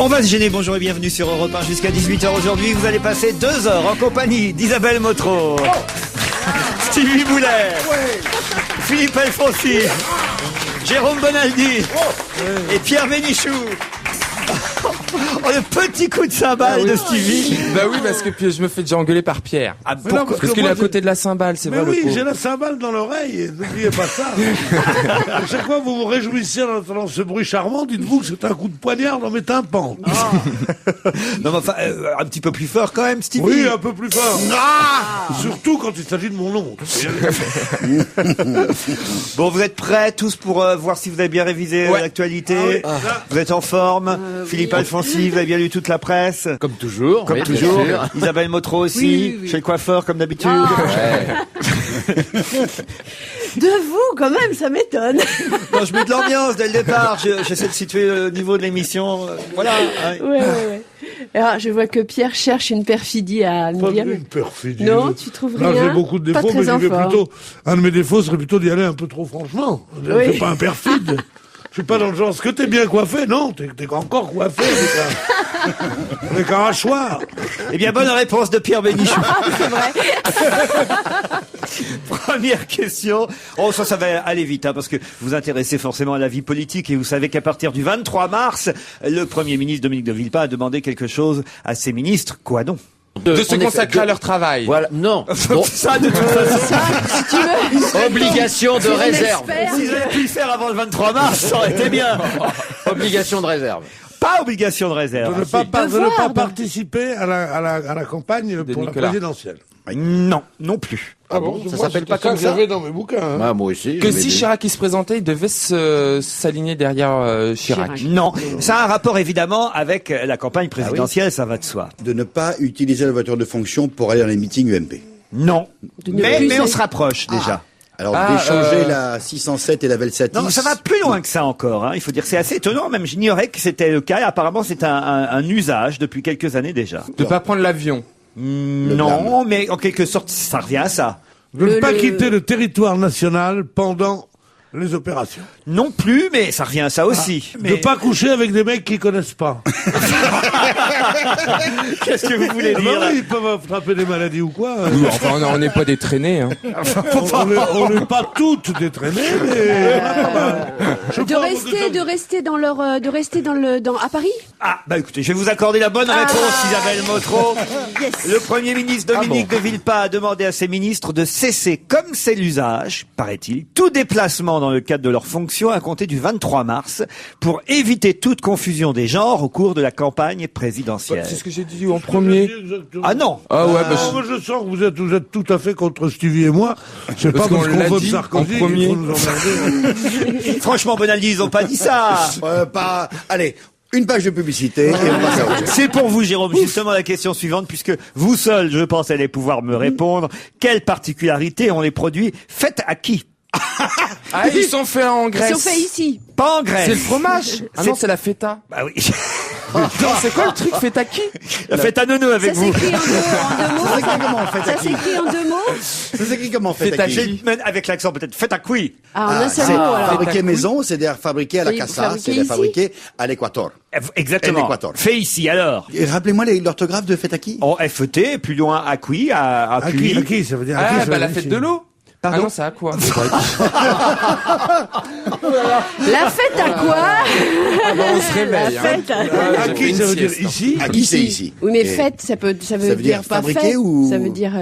On va se gêner, bonjour et bienvenue sur Europe 1 jusqu'à 18h aujourd'hui. Vous allez passer 2 heures en compagnie d'Isabelle Motro, Stevie Boulet, Philippe Alfonsi, Jérôme Bonaldi et Pierre Bénichou. Oh, le petit coup de cymbale de Stevie. Bah oui, parce que puis je me fais déjà engueuler par Pierre. Ah, non, parce qu'il est à côté de la cymbale, c'est vrai. Mais oui, le j'ai la cymbale dans l'oreille, n'oubliez pas ça. À chaque fois que vous vous réjouissez en entendant ce bruit charmant, dites-vous que c'est un coup de poignard dans mes tympans. Non mais enfin, un petit peu plus fort quand même, Stevie. Oui, un peu plus fort. Surtout quand il s'agit de mon nom. Bon, vous êtes prêts tous pour voir si vous avez bien révisé l'actualité. Vous êtes en forme. Philippe Alfonsi, vous avez bien lu toute la presse. Comme toujours. Comme oui, toujours. bien sûr. Isabelle Motro aussi, chez le coiffeur comme d'habitude. De vous, quand même, ça m'étonne. Non, je mets de l'ambiance dès le départ. J'essaie de situer le niveau de l'émission. Voilà. Ouais. Alors, je vois que Pierre cherche une perfidie à me Pas dire. une perfidie. Non, tu trouves rien. Non, j'ai beaucoup de Pas défauts, très mais en j'y vais forme. plutôt. Un de mes défauts serait plutôt d'y aller un peu trop franchement. Oui. Je suis pas un perfide. Je suis pas dans le genre, est-ce que t'es bien coiffé? Non, t'es encore coiffé avec un hachoir. Eh bien, bonne réponse de Pierre Bénichou. C'est vrai. Première question. Oh, ça va aller vite, parce que vous vous intéressez forcément à la vie politique et vous savez qu'à partir du 23 mars, le Premier ministre Dominique de Villepin a demandé quelque chose à ses ministres. Quoi donc? De se consacrer à leur travail. Voilà. Non. Bon. Ça, de toute façon, Si tu veux. Obligation de réserve. s'ils avaient pu le faire avant le 23 mars, ça aurait été bien. Obligation de réserve. Pas obligation de De réserve. ne pas, de Devoir, ne pas donc. participer à la campagne pour Nicolas. la présidentielle. Non, non plus. Ah bon, ça Moi, s'appelle pas c'était comme que ça. j'avais dans mes bouquins. Hein. Ah, moi aussi. Que je si m'ai dit. Chirac il se présentait, il devait s'aligner derrière Chirac. Non, ça a un rapport évidemment avec la campagne présidentielle, ça va de soi. De ne pas utiliser la voiture de fonction pour aller dans les meetings UMP. Non, De ne mais plus on être- se rapproche déjà. Alors d'échanger la 607 et la Velsatis. Non, ça va plus loin que ça encore. Hein. Il faut dire, c'est assez étonnant. Même j'ignorais que c'était le cas. Apparemment, c'est un usage depuis quelques années déjà. De pas prendre l'avion. Non, mais en quelque sorte, ça revient à ça. De ne pas quitter le territoire national pendant les opérations. Non plus, mais ça revient à ça aussi. De pas coucher avec des mecs qui connaissent pas. Qu'est-ce que vous voulez Ah bah dire là oui, ils peuvent attraper des maladies ou quoi. Oui, enfin, on n'est pas des traînés. Hein. On n'est pas toutes détraînées, mais... Je De pense rester à Paris? Ah, bah écoutez, je vais vous accorder la bonne réponse, Isabelle Motro. Le Premier ministre Dominique de Villepin a demandé à ses ministres de cesser, comme c'est l'usage, paraît-il, tout déplacement dans le cadre de leur fonction à compter du 23 mars pour éviter toute confusion des genres au cours de la campagne présidentielle. C'est ce que j'ai dit en premier. Ah non. Ah ouais, moi, je sens que vous êtes tout à fait contre Stevie et moi. C'est pas Parce qu'on parce qu'on l'a vote dit Sarkozy en premier. qu'il faut nous emmerder. Franchement, Bonaldi, ils ont pas dit ça. Allez, une page de publicité et on passe à autre chose. C'est pour vous, Jérôme, justement la question suivante, puisque vous seul, je pense, allez pouvoir me répondre. Quelles particularités ont les produits faits à qui? Ah, ils sont faits en Ils Grèce. sont faits ici. Pas en Grèce. C'est le fromage. Ah non, c'est la feta. Bah oui. Non, c'est quoi le truc feta qui? Faites un neuneu avec Ça vous. s'écrit en deux mots. Ça s'écrit comment, en fait, Ça à qui s'écrit en 2 mots. Ça s'écrit comment, fait Feta à qui? qui? Mais avec l'accent peut-être. Faites à qui? Ah, en un seul C'est mot, alors. fabriqué maison, c'est-à-dire fabriqué à la Oui, Casa, fabriqué c'est-à-dire ici. fabriqué à l'Équateur. Exactement. Équateur. Fait ici, alors. Et rappelez-moi l'orthographe de fait à qui? En FET, plus loin à qui? À qui? À qui ça veut dire à qui, Ah, ça bah veut la dire fête ici. de l'eau. Pardon. Ah non, c'est à quoi? La fête à quoi? On se réveille. La hein. fête à... À J'ai qui fait ça une veut dire sieste, hein. ici? À qui c'est ici? Oui, mais Et fête, ça veut veut dire dire pas fabriqué fête. ou- Ça veut dire...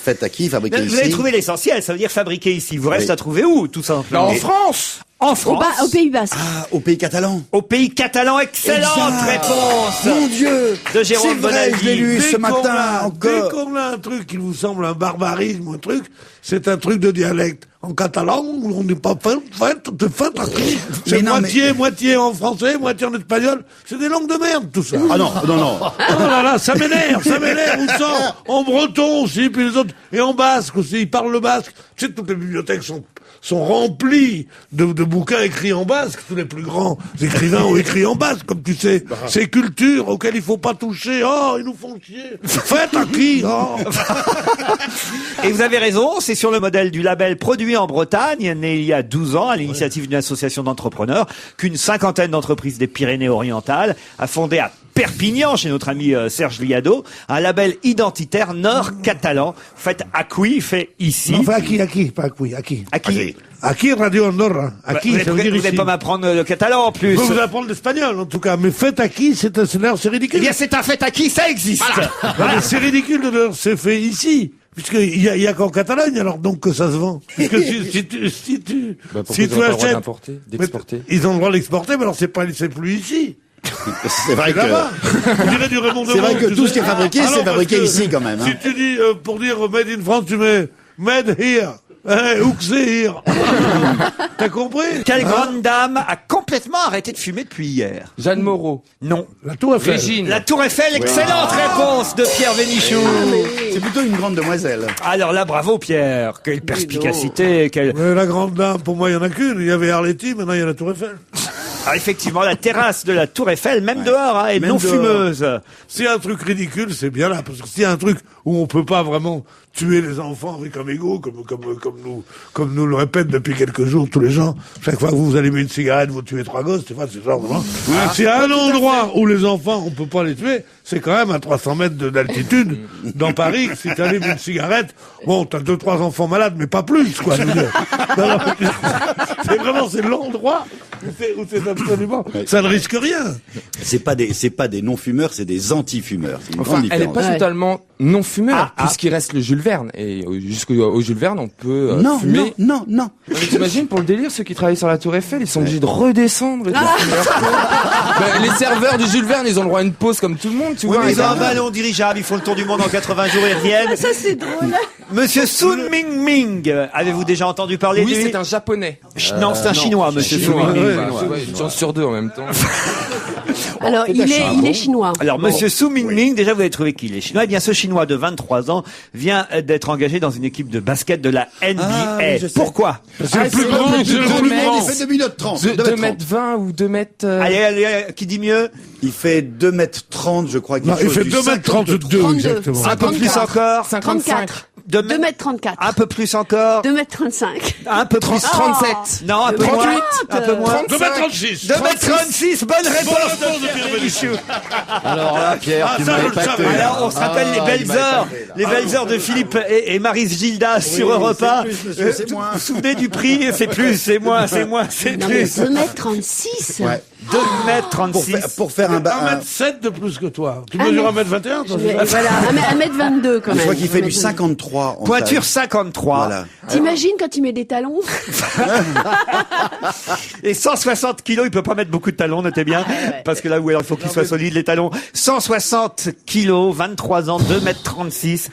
Fait à qui? Fabriqué Vous avez ici? trouvé l'essentiel, ça veut dire fabriquer ici. Vous reste Oui. à trouver où, tout Non, simplement? en France. En Au, France. au Pays Basque. Ah, au pays catalan. Au pays catalan, excellente Exact. réponse Mon Dieu! de Jérôme C'est vrai, je l'ai Bonaldi. lu ce Dès qu'on matin a- Dès encore. qu'on a un truc qui vous semble un barbarisme, un truc, c'est un truc de dialecte. En catalan, on n'est pas fait à qui? C'est non, moitié en français, moitié en espagnol. C'est des langues de merde, tout ça. Ah non, non, non. Oh là là, ça m'énerve. Ou ça, en breton aussi, puis les autres, et en basque aussi, ils parlent le basque. Tu sais, toutes les bibliothèques sont sont remplis de bouquins écrits en basque. Tous les plus grands écrivains ont écrit en basque, comme tu sais. Ces cultures auxquelles il faut pas toucher. Oh, ils nous font chier. Faites à qui? Oh. Et vous avez raison, c'est sur le modèle du label Produit en Bretagne, né il y a 12 ans à l'initiative d'une association d'entrepreneurs, qu'une cinquantaine d'entreprises des Pyrénées-Orientales a fondé à Perpignan, chez notre ami Serge Liado, un label identitaire nord-catalan, fait acquis, fait ici. Non, fait à qui? Pas à qui? Acquis. À qui Radio Andorra? À qui? Vous Ça veut dire n'allez ici. pas m'apprendre le catalan en plus. Je peux vous apprendre l'espagnol, en tout cas. Mais fait à qui? C'est ridicule. Eh bien, c'est un fait acquis, ça existe. Non, mais c'est ridicule de dire c'est fait ici. Puisqu'il y a qu'en Catalogne, alors donc que ça se vend. Puisque si tu pourquoi ils ont pas le droit achètes, d'importer, d'exporter? ils ont le droit d'exporter, mais alors c'est plus ici. C'est vrai que, Là-bas. On dirait du remontement. c'est vrai que tu tout sais. ce qui est fabriqué, Alors, c'est fabriqué parce que ici quand même. Si Hein. tu dis, pour dire made in France, tu mets made here. Où que c'est here? T'as compris? Quelle grande dame a complètement arrêté de fumer depuis hier? Jeanne Moreau. Non. La Tour Eiffel. Régine. La Tour Eiffel, excellente réponse de Pierre Vénichou. C'est plutôt une grande demoiselle. Alors là, bravo Pierre. Quelle perspicacité. La grande dame, pour moi, il y en a qu'une. Il y avait Arletty, maintenant il y a la Tour Eiffel. Ah, effectivement, la terrasse de la Tour Eiffel, même dehors, hein, est Même non dehors. fumeuse. S'il y a un truc ridicule, c'est bien là. Parce que s'il y a un truc où on peut pas vraiment tuer les enfants avec un mégot, comme nous le répètent depuis quelques jours tous les gens, chaque fois que vous allumez une cigarette, vous tuez 3 gosses, c'est pas ce genre de moment. S'il y a un endroit où les enfants, on peut pas les tuer, c'est quand même à 300 mètres d'altitude, dans Paris. Si tu allumes une cigarette, bon, t'as 2-3 enfants malades, mais pas plus, quoi. Je veux dire. Non, c'est l'endroit où c'est absolument, ça ne risque rien. C'est pas des non-fumeurs, c'est des anti-fumeurs. C'est une Enfin, grande elle est différence. pas totalement non-fumeur, puisqu'il reste le Jules Verne. Et jusqu'au Jules Verne, on peut Non, fumer. non. Mais t'imagines, pour le délire, ceux qui travaillent sur la Tour Eiffel, ils sont obligés de redescendre. Et de Ben, les serveurs du Jules Verne, ils ont le droit à une pause comme tout le monde, tu Oui, vois. mais Et ils ont un ben, ballon dirigeable, ils font le tour du monde en 80 jours et reviennent. Ça, c'est drôle. Monsieur Sun Ming Ming, avez-vous déjà entendu parler de oui, lui? c'est un japonais. Non, c'est un chinois, monsieur Sun Chinois. Ming Ming. Ouais, une chance sur deux en même temps. Alors, il est chinois. Alors, monsieur Su Mingming, déjà, vous avez trouvé qu'il est chinois. Eh bien, ce chinois de 23 ans vient d'être engagé dans une équipe de basket de la NBA. Ah, oui, je sais. Pourquoi? C'est le plus grand, c'est le plus grand. Il fait 2 m 30. 2 mètres 20 ou 2 mètres... Allez, qui dit mieux? Il fait 2 m 30, je crois. Non, il fait 2 m 32 exactement. Un peu plus 54. encore? 34. 2 2 mètres 34. Un peu plus encore? 2 mètres 35. Un peu plus? 37. Non, un peu 38. moins? Un peu moins? 2 m 36. 2 mètres 36, bonne réponse réponse de de Pierre Pierre Bénichou. Alors là, Pierre, Ah, tu ça, m'as je le épaté. savais. Alors, on se rappelle les belles il m'a heures, épaté, là. les belles heures de Philippe et Maryse Gildas sur Europe 1. c'est plus, monsieur, c'est moins. Vous vous souvenez du prix? C'est plus, c'est moins, c'est moins, c'est Non, mais plus. 2 mètres 36. Ouais. 2 mètres 36. Pour faire un 1 m 7 de plus que toi. Tu Ah, mesures mais- 1 m 21, toi, c'est ça Voilà, 1 mètre 22 quand Je même. crois qu'il fait du 1 mètre 53. en Pointure taille. 53. Voilà. 22. T'imagines quand il met des talons? Et 160 kilos, il peut pas mettre beaucoup de talons, notez bien. Parce que là où alors, il faut qu'ils soient solides, les talons. 160 kilos, 23 ans, 2 mètres 36.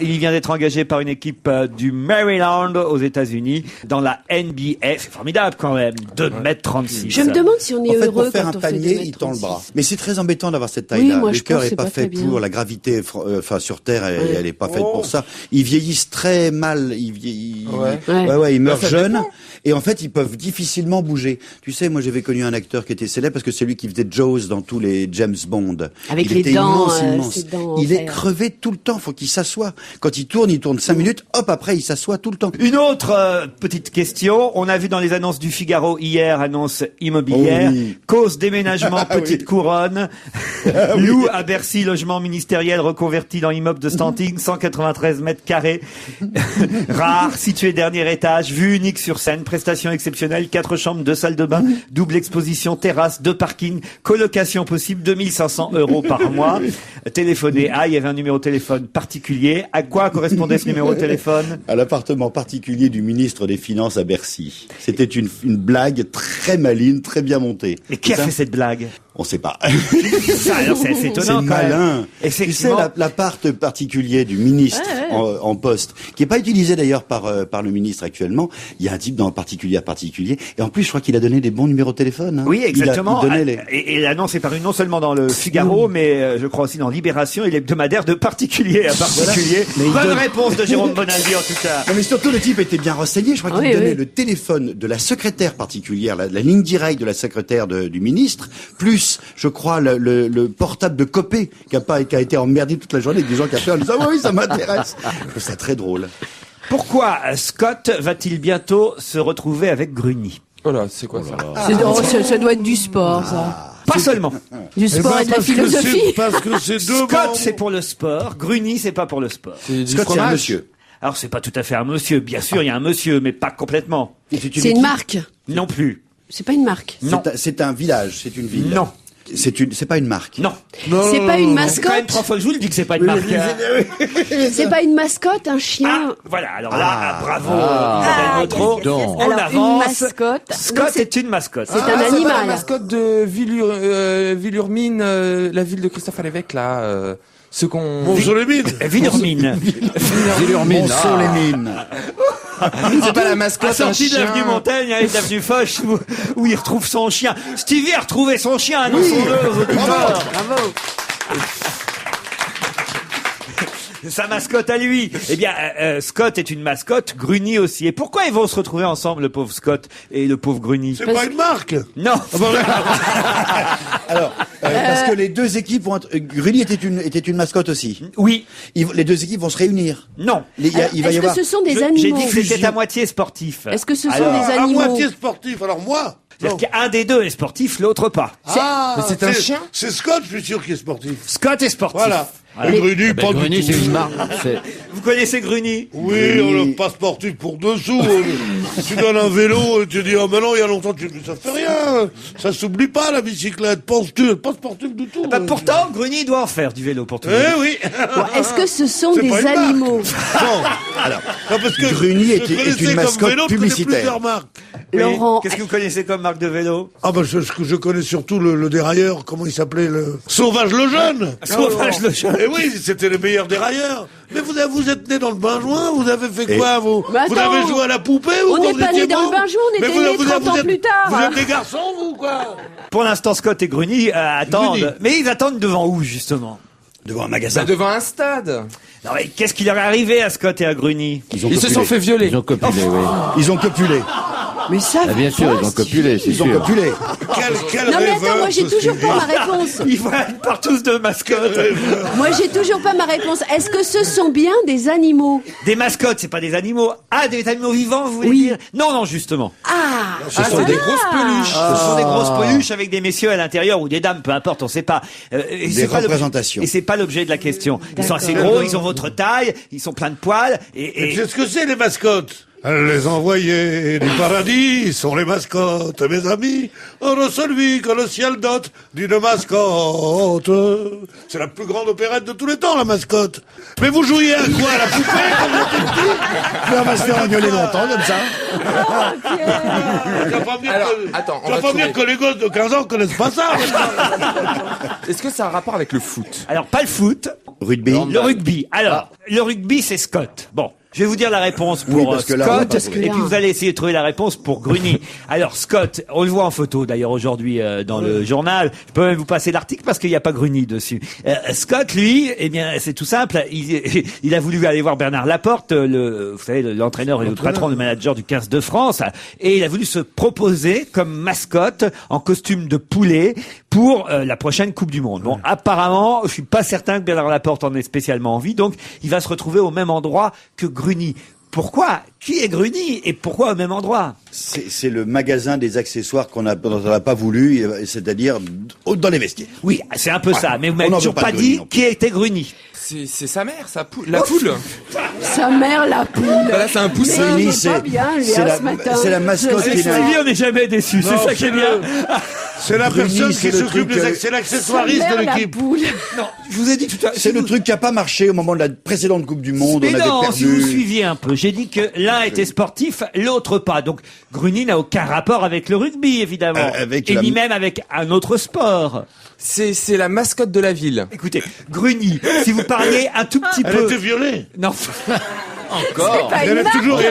Il vient d'être engagé par une équipe du Maryland aux États-Unis dans la NBA. C'est formidable quand même. 2 mètres 36. Je me demande si on est En fait, heureux pour faire quand un on fait 2 panier, mètres il tend le 36. bras. Mais c'est très embêtant d'avoir cette taille-là. Oui, moi, Le je cœur pense que est c'est pas pas fait très bien. pour la gravité, enfin sur Terre, elle est pas faite pour ça. Ils vieillissent très mal. Ils vieillissent. Ouais. Ils meurent ça jeunes. dépend. Et en fait, ils peuvent difficilement bouger. Tu sais, moi, j'avais connu un acteur qui était célèbre parce que c'est lui qui faisait Jaws dans tous les James Bond. Avec il les était dents, immense. ses dents en Il est fer. crevé tout le temps. Faut qu'il s'assoie. Quand il tourne 5 minutes. Hop, après, il s'assoit tout le temps. Une autre petite question. On a vu dans les annonces du Figaro hier, annonce immobilière, Oh oui. cause déménagement petite Oui. couronne, Lou à Bercy, logement ministériel reconverti dans immeuble de standing, 193 mètres carrés, rare, situé dernier étage, vue unique sur Seine, prestations exceptionnelles, 4 chambres, 2 salles de bain, double exposition, terrasse, 2 parkings, colocation possible, 2500 € par mois. Téléphonez. Ah, il y avait un numéro de téléphone particulier. À quoi correspondait ce numéro de téléphone? À l'appartement particulier du ministre des Finances à Bercy. C'était une blague très maligne, très bien montée. Et qui a C'est fait ça cette blague? On sait pas. Ça, alors, c'est assez étonnant. C'est quand même. malin. Tu sais, Effectivement. l'appart particulier du ministre en poste, qui est pas utilisé d'ailleurs par le ministre actuellement. Il y a un type dans particulier. Et en plus, je crois qu'il a donné des bons numéros de téléphone. Hein. Oui, exactement. Il donnait les... Et l'annonce est parue non seulement dans le Figaro, mais je crois aussi dans Libération et l'hebdomadaire de particulier à particulier. Voilà. Bonne réponse de Jérôme Bonaldi en tout cas. Non, mais surtout, le type était bien renseigné. Je crois qu'il donnait le téléphone de la secrétaire particulière, la ligne directe de la secrétaire du ministre, plus, je crois, le portable de Copé, qui a été emmerdé toute la journée avec des gens qui appellent en disant « Oui, ça m'intéresse ». Je trouve ça très drôle. Pourquoi Scott va-t-il bientôt se retrouver avec Gruny? Oh là, c'est quoi ça? Ça doit être du sport, ça. Pas seulement. Du sport et de la philosophie. Parce que c'est deux Scott, membres. c'est pour le sport. Gruny, c'est pas pour le sport. C'est du Scott, c'est un fromage. monsieur. Alors, c'est pas tout à fait un monsieur. Bien sûr, il y a un monsieur, mais pas complètement. C'est une marque. Non plus. C'est pas une marque. Non. C'est un village, c'est une ville. Non. C'est pas une marque. Non. C'est pas une C'est quand même mascotte. 3 fois que je vous le dis que c'est pas une marque. C'est pas une mascotte, un chien. Ah, voilà. Alors là, bravo, Isabelle Motro. On Alors, une avance. mascotte. Scott Non, est une mascotte. C'est un C'est pas la animal. mascotte de Villurmine, la ville de Christophe à l'évêque, là. Ce qu'on... Montsolémine. Villurmine. Villurmine. Montceau-les-Mines. C'est pas la mascotte, un Sorti de chien. l'avenue Montaigne avec l'avenue Foch où il retrouve son chien. Stevie a retrouvé son chien, annonçons-le aux auditeurs. Bravo. Sa mascotte à lui. Eh bien, Scott est une mascotte, Gruny aussi. Et pourquoi ils vont se retrouver ensemble, le pauvre Scott et le pauvre Gruny? C'est pas une marque. Non. Alors, parce que les deux équipes vont être... Gruny était une mascotte aussi. Oui. Les deux équipes vont se réunir. Non. Il va y Est-ce que avoir... ce sont des J'ai animaux? dit que c'était à moitié sportif. Est-ce que ce sont Alors, des À animaux? moitié sportif. Alors moi. C'est-à-dire qu'un des deux est sportif, l'autre pas. Ah, Mais c'est un chien. C'est Scott, je suis sûr, qui est sportif. Scott est sportif. Voilà. Et Gruny, pas Gruny, du tout. c'est une marque. Vous connaissez Gruny? Oui, on n'est pas sportif pour dessous. Tu donnes un vélo et tu dis, oh, mais non, il y a longtemps, ça fait rien. Ça s'oublie pas, la bicyclette. Penses-tu, pas sportif du tout. Bah, pourtant, Gruny doit en faire du vélo pour tout le monde. Eh oui. Bon, est-ce que ce sont C'est des pas une marque. animaux? Bon. Alors, non, parce que Gruny je est connaissais une comme mascotte vélo, je connais publicitaire. plusieurs marques. Oui. Laurent, Qu'est-ce que vous connaissez comme marque de vélo? Ah bah je connais surtout le dérailleur, comment il s'appelait, le Sauvage le Jeune. Sauvage le Jeune. Eh oui, c'était le meilleur dérailleur. Mais vous êtes né dans le Bain-Joint, vous avez fait quoi vous? Mais Vous attends, avez joué à la poupée ou on quand n'est vous pas étiez né dans le môme? Bain-Joint, on Mais était nés 30 ans plus tard. Vous êtes des garçons, vous, quoi? Pour l'instant, Scott et Gruny attendent. Gruny. Mais ils attendent devant où, justement? Devant un magasin. Bah, devant un stade. Non, mais qu'est-ce qui leur est arrivé à Scott et à Gruny? Ils se sont fait violer. Ils ont copulé, oui. Ils ont copulé. mais ça. Ah, bien sûr, ils ont copulé, c'est Ils ont sûr. copulé. Quel Non mais attends, rêveur, moi j'ai ce toujours Stevie. pas ma réponse. Ils partent tous de mascottes. Moi j'ai toujours pas ma réponse. Est-ce que ce sont bien des animaux? Des mascottes, c'est pas des animaux. Ah, des animaux vivants, vous voulez Oui. dire? Non, non, justement. Ah, Ce sont des grosses peluches. Ce sont des grosses peluches avec des messieurs à l'intérieur ou des dames, peu importe, on sait pas. Et c'est pas l'objet- représentations. Et c'est pas l'objet de la question. Ils sont assez D'accord. gros, ils ont votre taille, ils sont pleins de poils Et tu sais ce que c'est, les mascottes? Les envoyés du paradis sont les mascottes, mes amis. Heureux celui que le ciel dote d'une mascotte. C'est la plus grande opérette de tous les temps, la mascotte. Mais vous jouiez à quoi? À la poupée quand vous étiez petit? On va se faire engueuler longtemps comme ça. Tu vas pas me dire Alors, que- attends, on tu vas va pas me dire que trouver. les gosses de 15 ans connaissent pas ça. Est-ce que ça a un rapport avec le foot? Alors, pas le foot, Rugby. le rugby. Alors, le rugby, c'est Scott. Bon. Je vais vous dire la réponse pour Oui, parce que là, on va Scott, pas trouver. et puis vous allez essayer de trouver la réponse pour Gruny. Alors Scott, on le voit en photo d'ailleurs aujourd'hui dans le journal. Je peux même vous passer l'article parce qu'il n'y a pas Gruny dessus. Scott, lui, eh bien, c'est tout simple. Il a voulu aller voir Bernard Laporte, vous savez, l'entraîneur et le patron, le manager du 15 de France, et il a voulu se proposer comme mascotte en costume de poulet pour la prochaine Coupe du Monde. Bon, apparemment, je suis pas certain que Bernard Laporte en ait spécialement envie, donc il va se retrouver au même endroit que Gruny. Pourquoi? Qui est Gruny et pourquoi au même endroit? C'est le magasin des accessoires dont on n'a pas voulu, c'est-à-dire dans les vestiaires. Oui, c'est un peu ça, mais vous On m'avez n'en toujours veut pas pas de Gruny dit non plus. qui était Gruny. C'est sa mère, la poule. sa mère la poule. Bah là, c'est un poussin. Mais il Gruny, est pas bien, lui, c'est hein, la- ce matin. c'est la mascotte C'est qui est ça. là. Stevie, on n'est jamais déçu, c'est Non, ça qui est c'est bien. C'est la Gruny, personne c'est qui le s'occupe truc, c'est Sa l'accessoiriste mère de la l'équipe. poule. Non, je vous ai dit tout à l'heure. C'est le truc qui n'a pas marché au moment de la précédente Coupe du Monde. Mais on avait non, perdu. si vous suiviez un peu, j'ai dit que l'un L'un était sportif, l'autre pas. Donc Gruny n'a aucun rapport avec le rugby, évidemment. Ni même avec un autre sport. C'est la mascotte de la ville. Écoutez, Gruny, si vous parliez un tout petit peu... Elle était violée. Non. Encore. Elle est toujours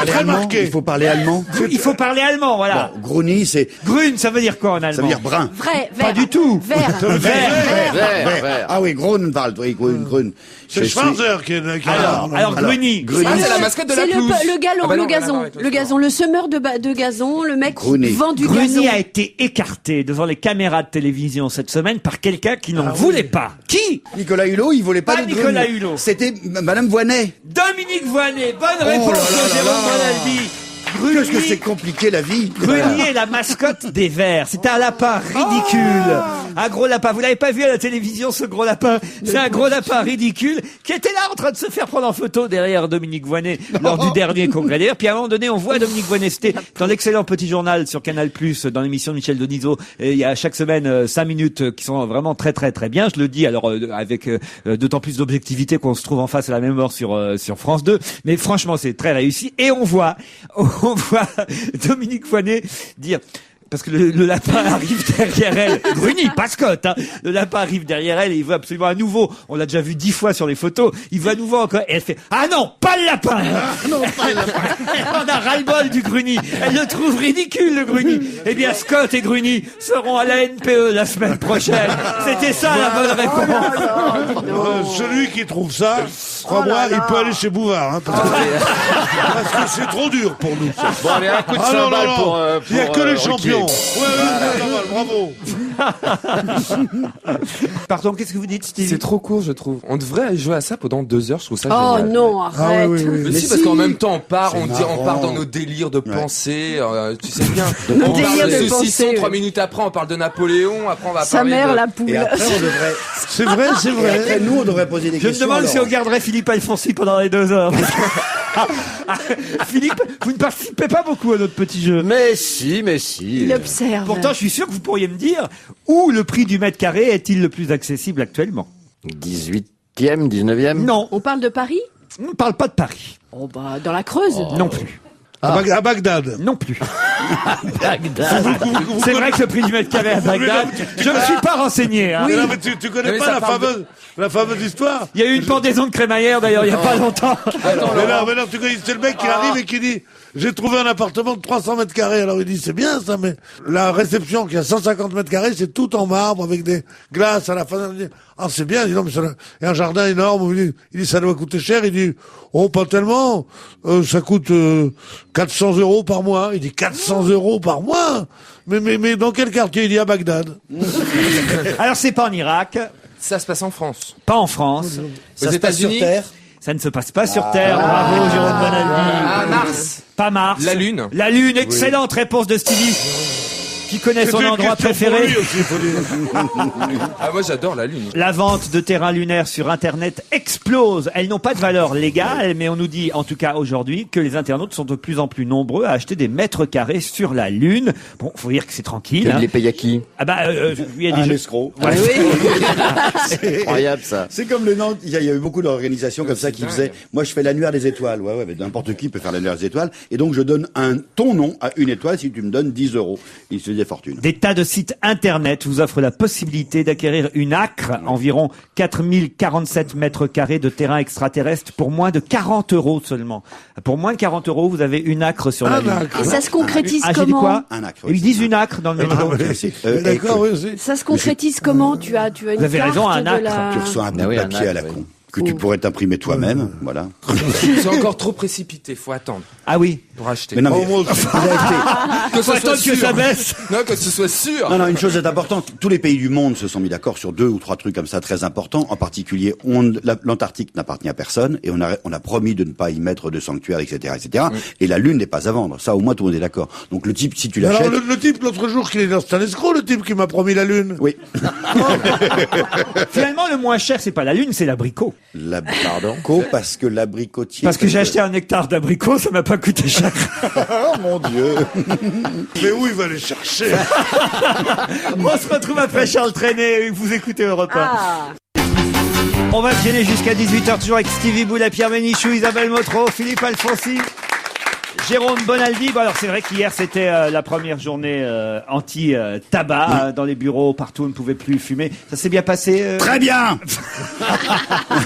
très marquée. Il faut parler allemand. Il faut parler allemand, voilà. Bon, Gruny, c'est... Grün, ça veut dire quoi en allemand? Ça veut dire brun. Vrai, Pas du tout. Vert. Vert. Ah oui, Grunwald, oui, Grun. C'est Schwarzer qui Alors Gruny. Ah, c'est la mascotte de la C'est pelouse. le galon, Ah bah non, le gazon, rien à voir avec le gazon, le semeur de gazon, le mec qui Gruny. vend du Gruny gazon. a été écarté devant les caméras de télévision cette semaine par quelqu'un qui n'en voulait pas. Qui? Nicolas Hulot, il volait pas Pas de Nicolas Grun. Hulot. C'était Madame Voinet. Dominique Voinet. Bonne réponse de Jérôme Bonaldi. Qu'est-ce que c'est compliqué la vie. Gruny est la mascotte des Verts. C'est un lapin ridicule. Un gros lapin. Vous l'avez pas vu à la télévision, ce gros lapin? C'est un gros lapin ridicule qui était là en train de se faire prendre en photo derrière Dominique Voinet lors du dernier congrès d'ailleurs. Puis à un moment donné, on voit Dominique Voinet. C'était dans l'excellent Petit Journal sur Canal+, dans l'émission de Michel Denisot. Et il y a chaque semaine 5 minutes qui sont vraiment très très très bien. Je le dis alors avec d'autant plus d'objectivité qu'on se trouve en face à la même heure sur France 2. Mais franchement, c'est très réussi. Et on voit Dominique Voinet dire... Parce que le lapin arrive derrière elle. Gruny, pas Scott, hein. Le lapin arrive derrière elle et il veut absolument à nouveau. On l'a déjà vu 10 fois sur les photos. Il veut à nouveau encore. Et elle fait, ah non, pas le lapin! Non, pas le lapin. On a ras-le-bol du Gruny. Elle le trouve ridicule, le Gruny. Eh bien, Scott et Gruny seront à la NPE la semaine prochaine. C'était ça la bonne réponse. Celui qui trouve ça, crois-moi, il peut aller chez Bouvard. Hein, parce que c'est trop dur pour nous. Ça. Bon, allez, un coup de cymbale pour il n'y a que les champions. Ruquier. Bravo. Pardon, qu'est-ce que vous dites, Stevie? C'est trop court, je trouve. On devrait jouer à ça pendant 2 heures, je trouve ça Oh génial. non, arrête. Mais si, parce qu'en même temps, on part, C'est on part marrant. dans nos délires de pensée, tu sais bien. Nos On délires parle de de saucisson, pensée, 3 oui. minutes après, on parle de Napoléon, après on va Sa parler mère, de... la poule. Et après, on devrait... C'est vrai, c'est vrai. Après, nous, on devrait poser des Je me questions. demande si on alors. garderait Philippe Alfonsi pendant les 2 heures. Philippe, vous ne participez pas beaucoup à notre petit jeu. Mais si. Il observe. Pourtant, je suis sûr que vous pourriez me dire où le prix du mètre carré est-il le plus accessible actuellement? 18e, 19e. Non, On parle de Paris? on ne parle pas de Paris. Oh bah, dans la Creuse. Non plus. À Bagdad. Non plus. Bagdad. C'est vrai que le prix du mètre carré à Bagdad, je ne me suis pas renseigné. Hein. Mais non, mais tu connais Mais pas ça parle la fameuse histoire? Il y a eu une pendaison de crémaillère d'ailleurs il n'y a pas longtemps. Mais non, tu connais, c'est le mec qui arrive et qui dit, j'ai trouvé un appartement de 300 mètres carrés. Alors il dit, c'est bien ça, mais la réception qui a 150 mètres carrés, c'est tout en marbre avec des glaces à la fin. Il dit, ah, c'est bien. Il dit, non, mais et un jardin énorme. Il dit, ça doit coûter cher. Il dit, oh, pas tellement. Ça coûte 400 € par mois. Il dit, 400 € par mois? Mais dans quel quartier? Il dit, à Bagdad. Alors c'est pas en Irak, Ça se passe en France. pas en France, Aux États-Unis. ça ne se passe pas sur Terre. Bravo Jérôme Bonaldi. Ah, Mars. Pas Mars. La Lune. La Lune, excellente réponse de Stevie. Qui connaît son C'est une endroit question pour préféré. lui aussi, faut dire. Ah, moi j'adore la Lune. La vente de terrains lunaires sur Internet explose. Elles n'ont pas de valeur légale, mais on nous dit, en tout cas aujourd'hui, que les internautes sont de plus en plus nombreux à acheter des mètres carrés sur la Lune. Bon, faut dire que c'est tranquille. Tu Hein. les payes à qui? Ah bah, il y a des Un jeux- escroc. Ouais. C'est incroyable ça. C'est comme le Nantes, il y a eu beaucoup d'organisations comme ça qui faisaient, moi je fais l'annuaire des étoiles, ouais, mais n'importe qui peut faire l'annuaire des étoiles, et donc je donne ton nom à une étoile si tu me donnes 10 €. Il se fait des fortunes. Des tas de sites internet vous offrent la possibilité d'acquérir une acre, environ 4047 mètres carrés de terrain extraterrestre pour moins de 40 € seulement. Pour moins de 40 €, vous avez une acre sur la Lune. Et ça se concrétise Ah, j'ai dit comment? quoi? Un acre, oui, Ils disent une acre dans le métro. D'accord, oui, aussi. Ça se concrétise comment? Tu as une Vous avez carte raison, un de acre. la... Tu reçois un bout Ah oui, de un papier à la acte, con que tu pourrais t'imprimer toi-même, voilà. C'est encore trop précipité, faut attendre Ah oui. pour acheter. Mais non, mais Oh, moi aussi. vous avez acheté. Que Faut attendre que ça baisse. Non, que ce soit sûr. Non, une chose est importante. Tous les pays du monde se sont mis d'accord sur 2 ou 3 trucs comme ça très importants. En particulier, l'Antarctique n'appartient à personne et on a promis de ne pas y mettre de sanctuaire, etc., etc. Et la Lune n'est pas à vendre. Ça, au moins, tout le monde est d'accord. Donc, le type, si tu l'achètes. Alors, le type, l'autre jour, c'est un escroc, le type qui m'a promis la Lune. Oui. Finalement, le moins cher, c'est pas la Lune, c'est l'abricot. L'abricot, parce que l'abricotier. Parce que j'ai acheté un hectare d'abricot, ça m'a pas coûté cher. Oh mon Dieu. Mais où il va les chercher? On se retrouve après Charles Trenet, vous écoutez Europe 1. Ah. On va se gêner jusqu'à 18h, toujours avec Stevie Boulet, Pierre Bénichou, Isabelle Motro, Philippe Alfonsi. Jérôme Bonaldi, bon alors c'est vrai qu'hier c'était la première journée anti-tabac dans les bureaux, partout on ne pouvait plus fumer. Ça s'est bien passé Très bien.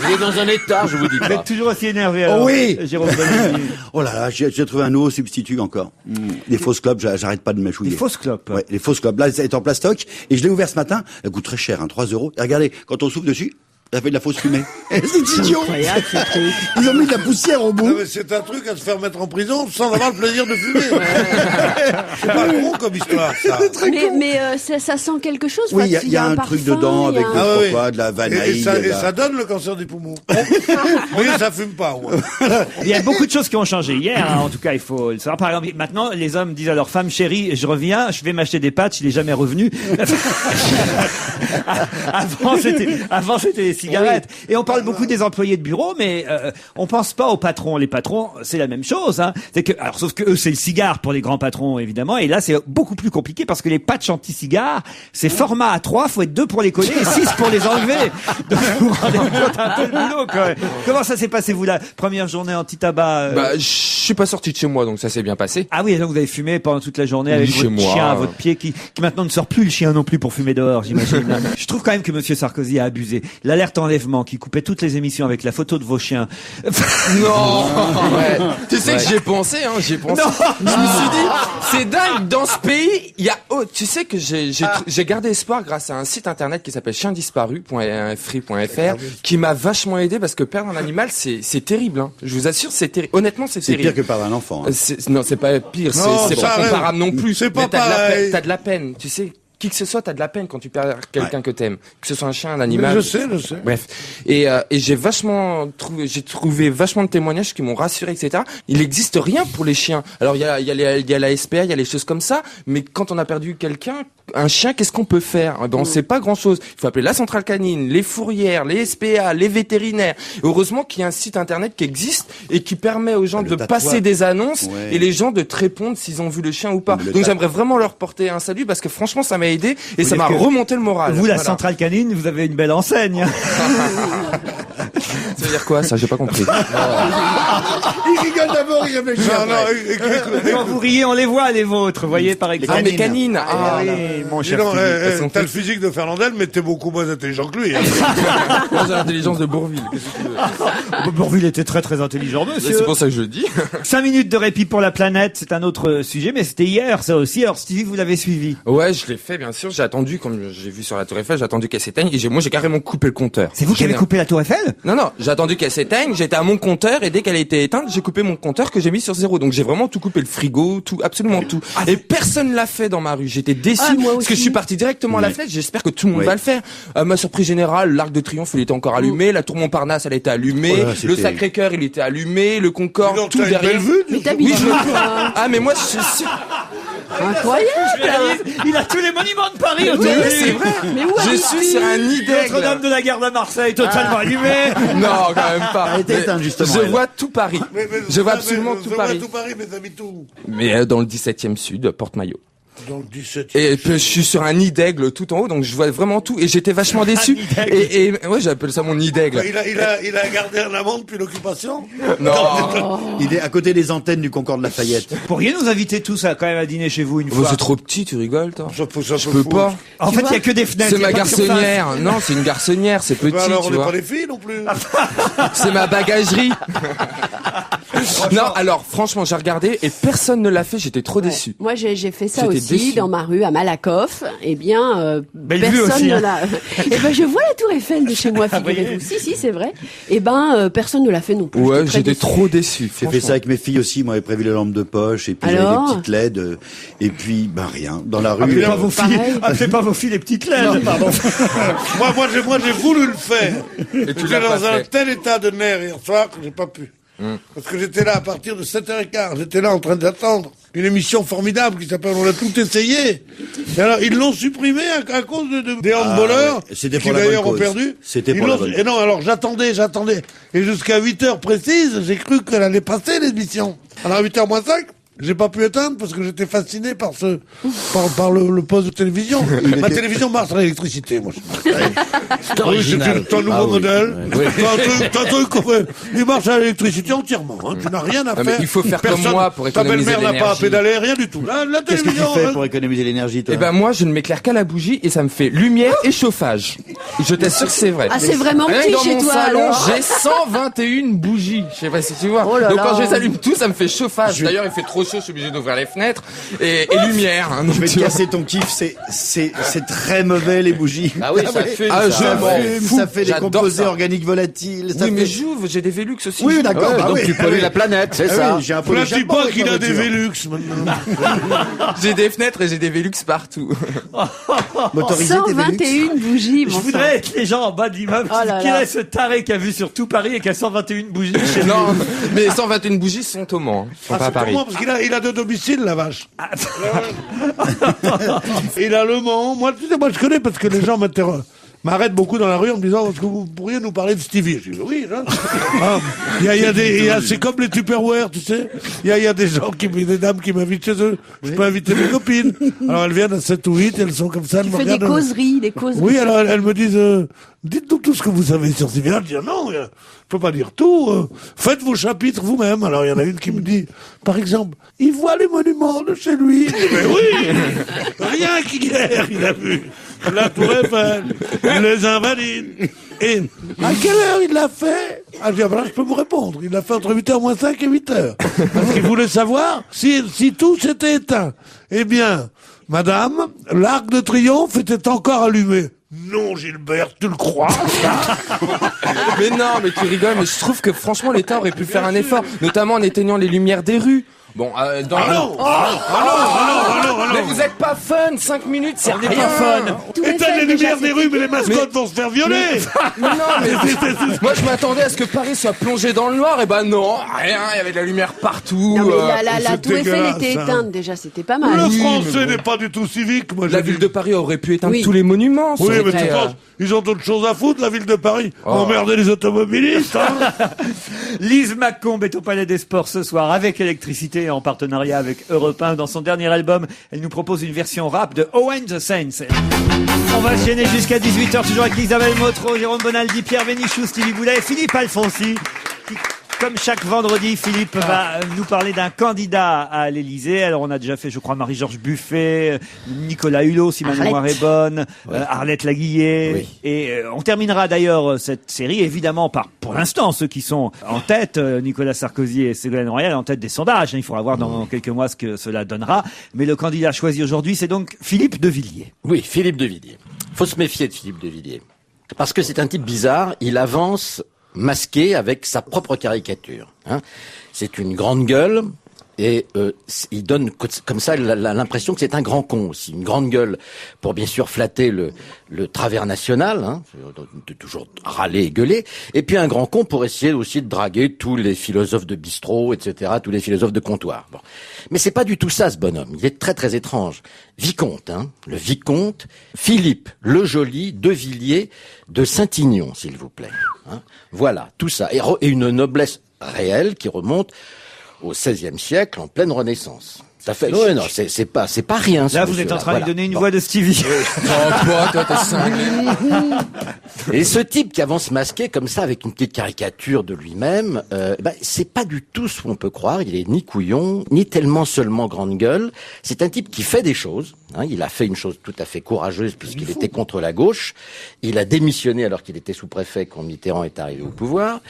Il est dans un état, je vous dis Vous pas. êtes toujours aussi énervé alors, Oui. Jérôme Bonaldi. Oh là là, j'ai trouvé un nouveau substitut encore. Les fausses clopes, j'arrête pas de m'achouiller. Les fausses clopes. Ouais, les fausses clopes. Là, elle est en plastoc et je l'ai ouvert ce matin. Elle coûte très cher, 3 €. Et regardez, quand on souffle dessus, ça fait de la fausse fumée. C'est idiot. Incroyable, ce truc. Ils ont mis de la poussière au Non, bout. mais c'est un truc à se faire mettre en prison sans avoir le plaisir de fumer. C'est pas con comme histoire, ça. Mais ça sent quelque chose. Oui, enfin, il y a un parfum, truc dedans il y a avec un- Ah oui. de la vanille. Et ça donne le cancer des poumons. Mais ça fume pas, ouais. Il y a beaucoup de choses qui ont changé hier, hein, en tout cas il faut le savoir. Par exemple, maintenant les hommes disent à leur femme, chérie, je reviens, je vais m'acheter des pâtes, il est jamais revenu. Avant c'était les cigarettes. Et on parle beaucoup des employés de bureau, mais on pense pas aux patrons. Les patrons, c'est la même chose. Hein. C'est que, alors sauf que eux c'est le cigare pour les grands patrons évidemment, et là c'est beaucoup plus compliqué parce que les patchs anti-cigares, c'est format A3, faut être 2 pour les coller et 6 pour les enlever. Donc vous vous rendez compte un peu le boulot quand même. Comment ça s'est passé vous la première journée anti-tabac Bah, je suis pas sorti de chez moi, donc ça s'est bien passé. Ah oui, donc vous avez fumé pendant toute la journée avec Chez votre moi. chien à votre pied qui maintenant ne sort plus le chien non plus pour fumer dehors, j'imagine. Je trouve quand même que Monsieur Sarkozy a abusé. L'alerte enlèvement qui coupait toutes les émissions avec la photo de vos chiens. Non. Ouais. Tu sais que j'y ai pensé, hein, j'y ai pensé. Je me suis dit, c'est dingue, dans ce pays, il y a, tu sais que j'ai gardé espoir grâce à un site internet qui s'appelle chiendisparu.free.fr qui m'a vachement aidé parce que perdre un animal, c'est terrible, hein. Je vous assure, c'est terrible. Honnêtement, c'est C'est terrible. pire que perdre un enfant. Hein. Non, c'est pas pire, Non, c'est ça pas arrive. comparable non plus. C'est pas Mais pareil. t'as de la peine, tu sais. Qui que ce soit, t'as de la peine quand tu perds quelqu'un que t'aimes. Que ce soit un chien, un animal. Je sais. Bref. Et j'ai trouvé vachement de témoignages qui m'ont rassuré, etc. Il n'existe rien pour les chiens. Alors, il y a la SPA, il y a les choses comme ça. Mais quand on a perdu quelqu'un, un chien, qu'est-ce qu'on peut faire? Eh ben, on sait pas grand chose. Il faut appeler la centrale canine, les fourrières, les SPA, les vétérinaires. Et heureusement qu'il y a un site internet qui existe et qui permet aux gens Le de tatouage. passer des annonces Ouais. et les gens de te répondre s'ils ont vu le chien ou pas. Le Donc j'aimerais vraiment leur porter un salut parce que franchement ça m'a aidé et ça dire m'a que remonté le moral. Vous, la Voilà. centrale canine, vous avez une belle enseigne. Ça veut dire quoi ça? J'ai pas compris. Il rigole d'abord, il réfléchit. après. Quand vous riez, on les voit, les vôtres, vous voyez, par exemple. Ah mais canine. Ah Ah, oui, mon Dis cher donc, Philippe. elles sont t'as le toutes- physique de Fernandel, mais t'es beaucoup moins intelligent que lui. Hein. moi j'ai l'intelligence de Bourville. Qu'est-ce que tu veux? Bourville était très très intelligent, monsieur. C'est pour ça que je le dis. 5 minutes de répit pour la planète, c'est un autre sujet, mais c'était hier, ça aussi. Alors, Stevie, vous l'avez suivi. Ouais, je l'ai fait bien sûr. J'ai attendu, comme j'ai vu sur la Tour Eiffel, j'ai attendu qu'elle s'éteigne et moi j'ai carrément coupé le compteur. C'est vous qui avez coupé la Tour Eiffel? Non, j'ai attendu qu'elle s'éteigne, j'étais à mon compteur et dès qu'elle était éteinte, j'ai coupé mon compteur que j'ai mis sur 0. Donc j'ai vraiment tout coupé, le frigo, tout, absolument tout. Et personne l'a fait dans ma rue. J'étais déçu moi parce que aussi. je suis parti directement à la fenêtre. J'espère que tout le monde Oui. va le faire. À ma surprise générale, l'Arc de Triomphe, il était encore allumé, la Tour Montparnasse, elle était allumée, Oh là, le c'était- Sacré-Cœur, il était allumé, le Concorde, Donc, tout t'as une derrière. belle vue, Mais tu- t'habites Oui, je où, me- toi? Ah mais moi je suis Incroyable. Il a tous les monuments de Paris autour Oui, de lui. c'est vrai. Mais où Je habites-tu? suis sur un nid Notre-Dame d'aigle. de la Garde à Marseille, totalement allumée. Non, quand même pas. Elle était Mais éteinte, justement, Je elle. vois tout Paris. Je vois absolument tout Paris. Tout Paris, mais t'habites où? Mais dans le 17e sud, Porte-Maillot. Dans le 17e. Et puis, je suis sur un nid d'aigle tout en haut, donc je vois vraiment tout. Et j'étais vachement déçu. nid d'aigle. Et ouais, j'appelle ça mon nid d'aigle. Il a gardé un amant depuis l'occupation? Non. Il est à côté des antennes du Concorde Lafayette. Vous pourriez nous inviter tous à, quand même à dîner chez vous une fois. C'est trop petit, tu rigoles, toi. Je Je peux pas. En fait, il y a que des fenêtres. C'est il y a ma pas de surface. garçonnière. Non, c'est une garçonnière, c'est petit, Bah alors, on tu n'est vois. pas les filles non plus. C'est ma bagagerie. Non, alors franchement, j'ai regardé et personne ne l'a fait. J'étais trop déçu. Moi, j'ai fait ça J'étais aussi déçu. dans ma rue à Malakoff. Eh bien, Belle vue personne aussi, ne hein. l'a. Eh ben, je vois la Tour Eiffel de chez moi, figurez-vous. Si, c'est vrai. Eh ben, personne ne l'a fait non plus. Ouais, très j'étais déçue. trop déçu. J'ai fait franchement. ça avec mes filles aussi. Moi, j'avais prévu les lampes de poche et puis j'avais Alors des petites LED. Et puis, ben rien. Dans la rue. Appelez pas vos filles, Pareil. appelez pas vos filles les petites LED, pardon. Moi, j'ai voulu le faire. Et tu J'étais l'as pas dans un fait. tel état de nerfs hier soir que j'ai pas pu. Parce que j'étais là à partir de 7h15. J'étais là en train d'attendre une émission formidable qui s'appelle On a tout essayé. Et alors, ils l'ont supprimé à cause des handballeurs. ouais. C'était qui pour la bonne d'ailleurs ont cause. perdu. C'était Ils pour la l'ont- bonne Et non, alors j'attendais. Et jusqu'à 8h précises, j'ai cru qu'elle allait passer l'émission. Alors à 8h moins 5, J'ai pas pu éteindre parce que j'étais fasciné par le poste de télévision. Ma télévision marche à l'électricité, moi. C'est original. C'est un nouveau modèle. C'est un truc qu'on fait. Il marche à l'électricité entièrement. Hein. Tu n'as rien à Non, faire. mais il faut faire comme moi pour économiser Ta belle-mère n'a pas à l'énergie. pédaler, rien du tout. La Qu'est-ce que tu télévision. fais pour économiser l'énergie, toi? Eh ben moi je ne m'éclaire qu'à la bougie et ça me fait lumière et chauffage. Je t'assure que c'est vrai. Ah, c'est vraiment Rien petit que dans chez mon toi, salon, alors. j'ai 121 bougies. Je sais pas si tu vois. Oh là Donc là. quand je les allume tout, ça me fait chauffage. D'ailleurs, il fait trop chaud, je suis obligé d'ouvrir les fenêtres et lumière. Hein, donc, Je vais te tu vois. casser ton kiff, c'est très mauvais les bougies. Ah oui, ça fume, Ah, ça. je m'en fume, fous. ça fait des J'adore composés ça. organiques volatiles. Ça Oui, mais fait... j'ouvre, j'ai des Velux aussi. Oui, d'accord. Ouais, bah donc oui. tu pollues la planète, c'est Ah ça. oui, j'ai un peu Ne de dis charbon pas avec qu'il ma a des voiture. Velux maintenant. J'ai des fenêtres et j'ai des Velux partout. Motorisé, tes Velux. 121 bougies, Je mon voudrais être les gens en bas de l'immeuble. Oh là Qui là. est ce taré qui a vu sur tout Paris et qui a 121 bougies chez lui? Non, mais 121 bougies sont au Mans, hein. Ils sont pas à C'est Paris. comment? Parce qu'il a deux domiciles, la vache. Il a Le Mans. Moi, tu sais, moi, je connais parce que les gens m'arrêtent beaucoup dans la rue en me disant, est-ce que vous pourriez nous parler de Stevie? Je dis, oui, hein. Ah, c'est comme les Tupperware, tu sais. Il y a des gens des dames qui m'invitent chez eux. Je peux inviter mes copines. Alors, elles viennent à 7 ou 8, elles sont comme ça, elles Tu me fais des regardent. causeries, des causeries. Oui, alors elles me disent, dites-nous tout ce que vous savez sur Stevie. Je dis, non, je peux pas dire tout. Faites vos chapitres vous-même. Alors il y en a une qui me dit, par exemple, il voit les monuments de chez lui. Je dis, mais oui, rien qu'hier, il a vu la Tour Eiffel, les Invalides. Et à quelle heure il l'a fait? Ah, je dis, ah, ben là, je peux vous répondre. Il l'a fait entre 8h moins 5 et 8h. Parce qu'il voulait savoir si tout s'était éteint. Eh bien, madame, l'Arc de Triomphe était encore allumé. Non, Gilbert, tu le crois, ça? Mais non, mais tu rigoles, mais je trouve que franchement l'État aurait pu faire un effort, notamment en éteignant les lumières des rues. Bon, dans mais vous êtes pas fun, 5 minutes, c'est On n'est rien. pas fun. Tout Éteins Eiffel, les déjà, lumières des c'est- rues, mais les mascottes vont se faire violer. Non, mais moi je m'attendais à ce que Paris soit plongé dans le noir, et ben non, rien, il y avait de la lumière partout. Non, mais la c'est Tour Eiffel dégueulasse, était hein. éteinte, déjà, c'était pas mal. Le français n'est pas du tout civique, moi. La j'ai ville dit. de Paris aurait pu éteindre Oui. tous les monuments. ça Oui, aurait mais été, tu penses, ils ont d'autres choses à foutre, la ville de Paris. Emmerder les automobilistes, hein. Lise Macombe est au Palais des Sports ce soir avec Électricité en partenariat avec Europe 1. Dans son dernier album, elle nous propose une version rap de Owen the Saints. On va enchaîner jusqu'à 18h, toujours avec Isabelle Motro, Jérôme Bonaldi, Pierre Bénichou, Stevie Boulet et Philippe Alfonsi. Comme chaque vendredi, Philippe va nous parler d'un candidat à l'Élysée. Alors, on a déjà fait, je crois, Marie-Georges Buffet, Nicolas Hulot, si ma mémoire est bonne, Arlette Laguillet. Oui. Et on terminera d'ailleurs cette série, évidemment, par, pour l'instant, ceux qui sont en tête, Nicolas Sarkozy et Ségolène Royal, en tête des sondages. Il faudra voir dans quelques mois ce que cela donnera. Mais le candidat choisi aujourd'hui, c'est donc Philippe de Villiers. Oui, Philippe de Villiers. Faut se méfier de Philippe de Villiers. Parce que c'est un type bizarre, il avance masqué avec sa propre caricature. Hein. C'est une grande gueule et il donne comme ça l'impression que c'est un grand con aussi. Une grande gueule pour bien sûr flatter le travers national, hein, de toujours râler et gueuler, et puis un grand con pour essayer aussi de draguer tous les philosophes de bistrot, etc., tous les philosophes de comptoir. Bon. Mais c'est pas du tout ça, ce bonhomme. Il est très très étrange. Vicomte, hein, le vicomte Philippe le Joli de Villiers de Saint-Ignon, s'il vous plaît. Hein. Voilà, tout ça. Et une noblesse réelle qui remonte au XVIe siècle, en pleine Renaissance. Ça fait, non, c'est pas rien. Là, vous êtes en train de lui donner une voix de Stevie. Oh, toi, t'es cinglé. Et ce type qui avance masqué comme ça, avec une petite caricature de lui-même, c'est pas du tout ce qu'on peut croire. Il est ni couillon, ni tellement seulement grande gueule. C'est un type qui fait des choses. Hein, il a fait une chose tout à fait courageuse puisqu'il était contre la gauche. Il a démissionné alors qu'il était sous-préfet quand Mitterrand est arrivé au pouvoir.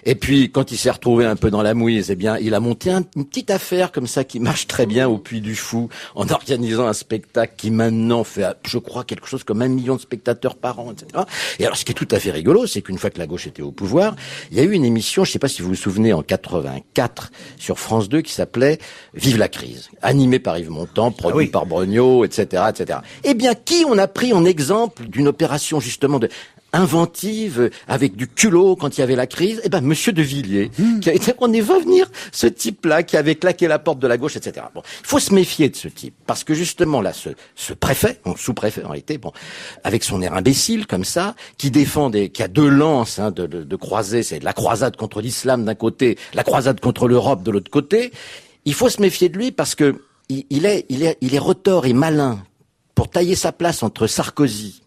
Et puis, quand il s'est retrouvé un peu dans la mouise, eh bien, il a monté une petite affaire comme ça qui marche très bien au Puy du Fou, en organisant un spectacle qui maintenant fait, je crois, quelque chose comme 1 million de spectateurs par an, etc. Et alors, ce qui est tout à fait rigolo, c'est qu'une fois que la gauche était au pouvoir, il y a eu une émission, je ne sais pas si vous vous souvenez, en 84, sur France 2, qui s'appelait Vive la crise, animée par Yves Montand, produit par Brognaud, etc., etc. Eh bien, qui on a pris en exemple d'une opération justement inventive, avec du culot quand il y avait la crise? Eh ben, Monsieur de Villiers, qui a été, on va venir, ce type-là, qui avait claqué la porte de la gauche, etc. Bon, il faut se méfier de ce type, parce que justement, là, ce préfet, sous-préfet en réalité, bon, avec son air imbécile, comme ça, qui défend qui a deux lances, hein, de croisée, c'est la croisade contre l'islam d'un côté, la croisade contre l'Europe de l'autre côté. il faut se méfier de lui parce que il est retors et malin pour tailler sa place entre Sarkozy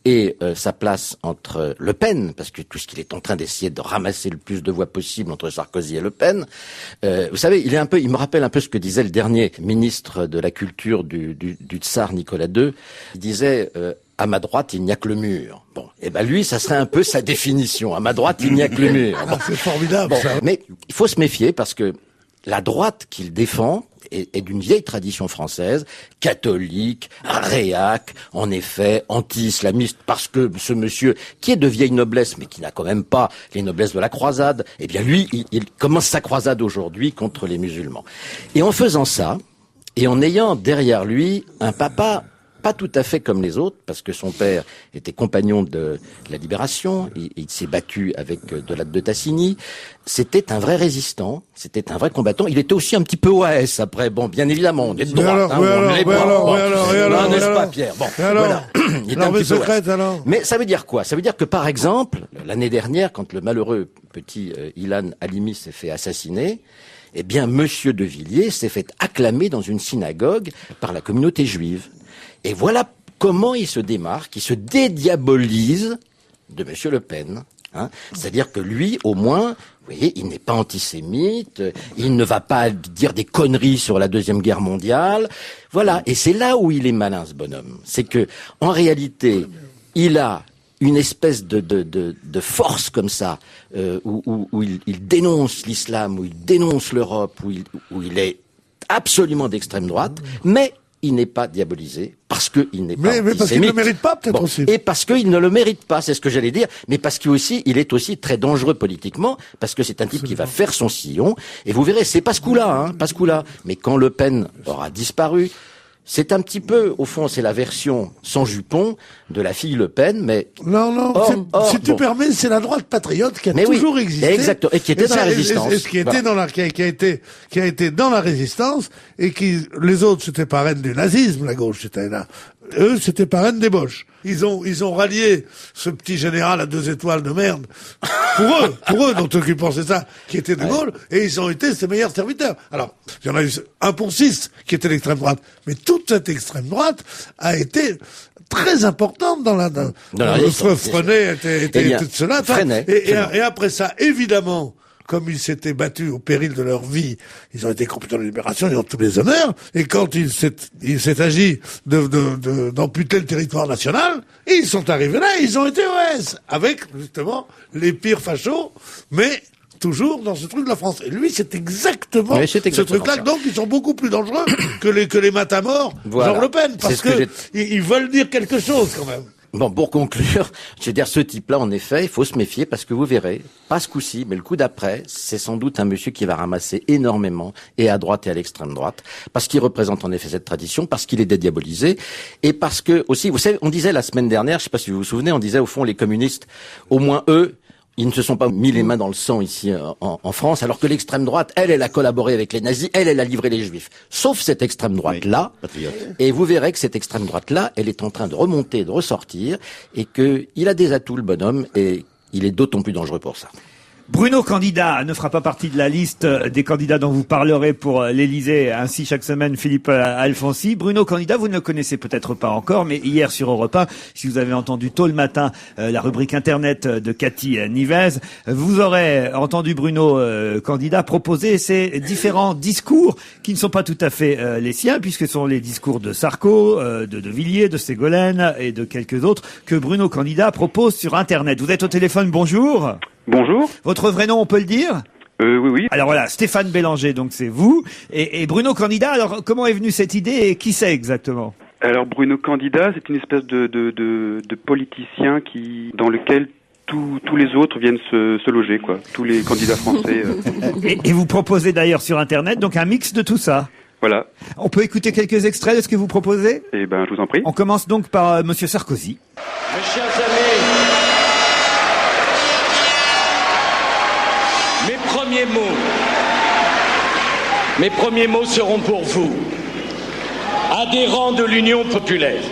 et sa place entre Le Pen, parce que tout ce qu'il est en train d'essayer de ramasser le plus de voix possible entre Sarkozy et Le Pen. Vous savez, il me rappelle un peu ce que disait le dernier ministre de la Culture du tsar Nicolas II. Il disait à ma droite, il n'y a que le mur. Bon, et ben lui, ça serait un peu sa définition. À ma droite, il n'y a que le mur. Bon. C'est formidable. Bon, Ça. mais il faut se méfier parce que la droite qu'il défend est d'une vieille tradition française, catholique, réac, en effet, anti-islamiste, parce que ce monsieur, qui est de vieille noblesse, mais qui n'a quand même pas les noblesses de la croisade, eh bien lui, il commence sa croisade aujourd'hui contre les musulmans. Et en faisant ça, et en ayant derrière lui un papa pas tout à fait comme les autres, parce que son père était compagnon de la Libération, il s'est battu avec de Latte de Tassigny, c'était un vrai résistant, c'était un vrai combattant, il était aussi un petit peu OAS après, bon, bien évidemment, on est de droite, n'est-ce pas Pierre? Bon, voilà. Il était un petit peu secrète, alors. Mais ça veut dire quoi? Ça veut dire que par exemple, l'année dernière, quand le malheureux petit Ilan Halimi s'est fait assassiner, eh bien, Monsieur de Villiers s'est fait acclamer dans une synagogue par la communauté juive. Et voilà comment il se démarque, il se dédiabolise de Monsieur Le Pen. Hein. C'est-à-dire que lui, au moins, vous voyez, il n'est pas antisémite, il ne va pas dire des conneries sur la Deuxième Guerre mondiale. Voilà, et c'est là où il est malin, ce bonhomme. C'est que, en réalité, il a une espèce de force comme ça, où il dénonce l'islam, où il dénonce l'Europe, où il est absolument d'extrême droite, mais il n'est pas diabolisé parce qu'il n'est pas antisémite. Mais parce qu'il ne le mérite pas, peut-être aussi. Et parce qu'il ne le mérite pas, c'est ce que j'allais dire, mais parce qu'il est aussi très dangereux politiquement, parce que c'est un type qui va faire son sillon, et vous verrez, c'est pas ce coup-là, mais quand Le Pen aura disparu, c'est un petit peu, au fond, c'est la version sans jupon de la fille Le Pen, mais... Non, si tu permets, c'est la droite patriote qui a toujours existé. Exactement, et qui était dans la résistance. Et qui a été dans la résistance, et les autres, c'était parraine du nazisme, la gauche, c'était là. Eux, c'était parraine des Boches. Ils ont rallié ce petit général à 2 étoiles de merde. Pour eux, dont qui pensaient ça, qui était de Gaulle, et ils ont été ses meilleurs serviteurs. Alors, il y en a eu un pour 6 qui était l'extrême droite. Mais toute cette extrême droite a été très importante dans la Freinet était cela. Et après ça, évidemment, comme ils s'étaient battus au péril de leur vie, ils ont été complètement de libération, ils ont tous les honneurs, et quand il s'est agi d'amputer le territoire national, ils sont arrivés là, ils ont été OS, avec, justement, les pires fachos, mais toujours dans ce truc de la France. Et lui, c'est exactement ce truc-là. Donc, ils sont beaucoup plus dangereux que les matamors, genre Le Pen, parce que ils veulent dire quelque chose, quand même. Bon, pour conclure, je veux dire, ce type-là, en effet, il faut se méfier parce que vous verrez, pas ce coup-ci, mais le coup d'après, c'est sans doute un monsieur qui va ramasser énormément, et à droite et à l'extrême droite, parce qu'il représente en effet cette tradition, parce qu'il est dédiabolisé, et parce que aussi, vous savez, on disait la semaine dernière, je sais pas si vous vous souvenez, on disait au fond, les communistes, au moins eux, ils ne se sont pas mis les mains dans le sang ici en France, alors que l'extrême droite, elle a collaboré avec les nazis, elle a livré les juifs. Sauf cette extrême droite-là. Oui, et vous verrez que cette extrême droite-là, elle est en train de remonter, de ressortir, et qu'il a des atouts, le bonhomme, et il est d'autant plus dangereux pour ça. Bruno Candidat ne fera pas partie de la liste des candidats dont vous parlerez pour l'Élysée, ainsi chaque semaine Philippe Alfonsi. Bruno Candidat, vous ne le connaissez peut-être pas encore, mais hier sur Europe 1, si vous avez entendu tôt le matin la rubrique Internet de Cathy Nivez, vous aurez entendu Bruno Candidat proposer ces différents discours qui ne sont pas tout à fait les siens, puisque ce sont les discours de Sarko, de Villiers, de Ségolène et de quelques autres que Bruno Candidat propose sur Internet. Vous êtes au téléphone, bonjour. Bonjour. Votre vrai nom, on peut le dire ? Oui. Alors voilà, Stéphane Bélanger, donc c'est vous. Et Bruno Candidat, alors comment est venue cette idée et qui c'est exactement ? Alors Bruno Candidat, c'est une espèce de politicien dans lequel tous les autres viennent se loger, quoi. Tous les candidats français. Et vous proposez d'ailleurs sur Internet, donc un mix de tout ça. Voilà. On peut écouter quelques extraits de ce que vous proposez ? Eh ben, je vous en prie. On commence donc par Monsieur Sarkozy. Mes chers amis, mes premiers mots seront pour vous, adhérents de l'Union populaire.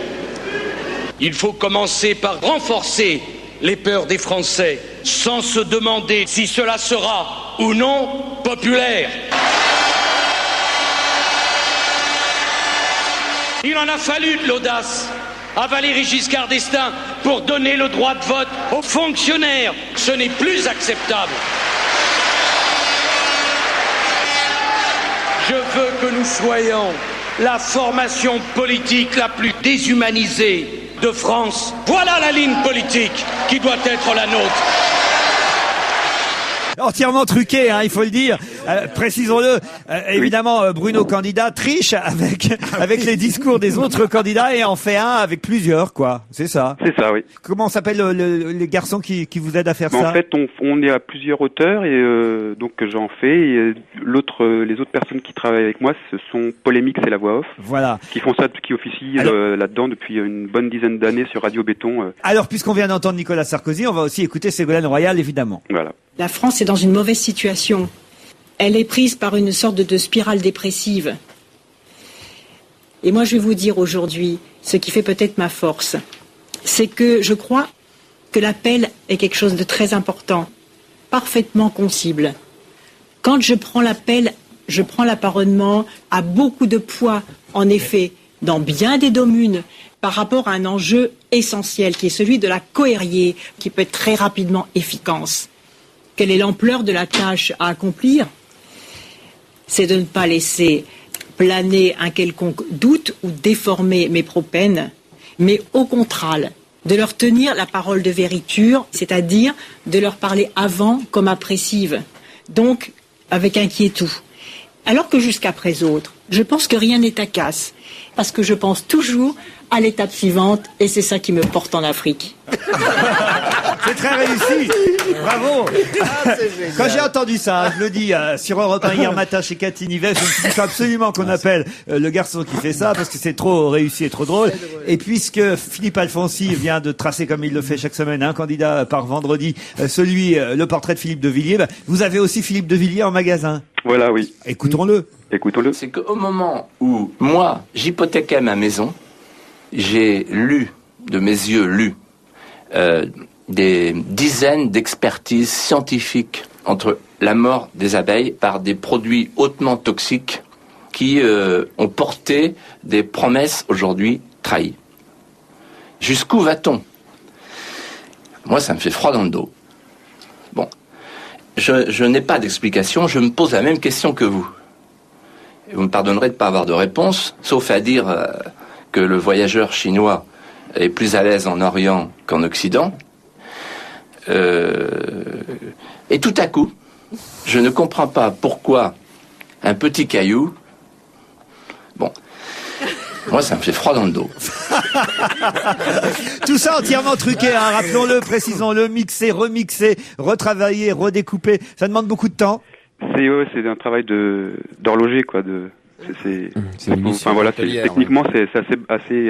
Il faut commencer par renforcer les peurs des Français, sans se demander si cela sera ou non populaire. Il en a fallu de l'audace à Valéry Giscard d'Estaing pour donner le droit de vote aux fonctionnaires. Ce n'est plus acceptable. Je veux que nous soyons la formation politique la plus déshumanisée de France. Voilà la ligne politique qui doit être la nôtre. Entièrement truqué, hein, il faut le dire. Précisons-le. Évidemment, Bruno Candidat triche avec les discours des autres candidats et en fait un avec plusieurs, quoi. C'est ça. C'est ça, oui. Comment s'appellent les garçons qui vous aident à faire ça? En fait, on est à plusieurs auteurs et donc j'en fais. Et les autres personnes qui travaillent avec moi, ce sont Polémique, c'est la voix off. Voilà. Qui font ça, qui officient là-dedans depuis une bonne dizaine d'années sur Radio Béton. Alors, puisqu'on vient d'entendre Nicolas Sarkozy, on va aussi écouter Ségolène Royal, évidemment. Voilà. La France est dans une mauvaise situation. Elle est prise par une sorte de spirale dépressive. Et moi, je vais vous dire aujourd'hui, ce qui fait peut-être ma force, c'est que je crois que l'appel est quelque chose de très important, parfaitement concible. Quand je prends l'appel, je prends l'apparentement à beaucoup de poids, en effet, dans bien des domaines, par rapport à un enjeu essentiel, qui est celui de la cohérence, qui peut être très rapidement efficace. Quelle est l'ampleur de la tâche à accomplir? C'est de ne pas laisser planer un quelconque doute ou déformer mes propènes, mais au contraire, de leur tenir la parole de vériture, c'est-à-dire de leur parler avant comme après Sive, donc avec inquiétude. Alors que jusqu'à présent, je pense que rien n'est à casse, parce que je pense toujours à l'étape suivante, et c'est ça qui me porte en Afrique. C'est très réussi. Bravo. Quand j'ai entendu ça, je le dis, sur Europe 1 hier matin chez Cathy Nivet, je me suis dit absolument qu'on appelle le garçon qui fait ça parce que c'est trop réussi et trop drôle. Et puisque Philippe Alfonsi vient de tracer, comme il le fait chaque semaine, un candidat par vendredi, le portrait de Philippe de Villiers, vous avez aussi Philippe de Villiers en magasin. Voilà, oui. Écoutons-le. Écoutons-le. C'est qu'au moment où moi, j'hypothéquais ma maison, j'ai lu, de mes yeux, des dizaines d'expertises scientifiques entre la mort des abeilles par des produits hautement toxiques qui ont porté des promesses aujourd'hui trahies. Jusqu'où va-t-on? Moi, ça me fait froid dans le dos. Bon, je n'ai pas d'explication, je me pose la même question que vous. Et vous me pardonnerez de ne pas avoir de réponse, sauf à dire que le voyageur chinois est plus à l'aise en Orient qu'en Occident. Et tout à coup, je ne comprends pas pourquoi un petit caillou... Bon, moi ça me fait froid dans le dos. Tout ça entièrement truqué, hein, rappelons-le, précisons-le, mixé, remixé, retravaillé, redécoupé. Ça demande beaucoup de temps. C'est un travail d'horloger, quoi. Techniquement, c'est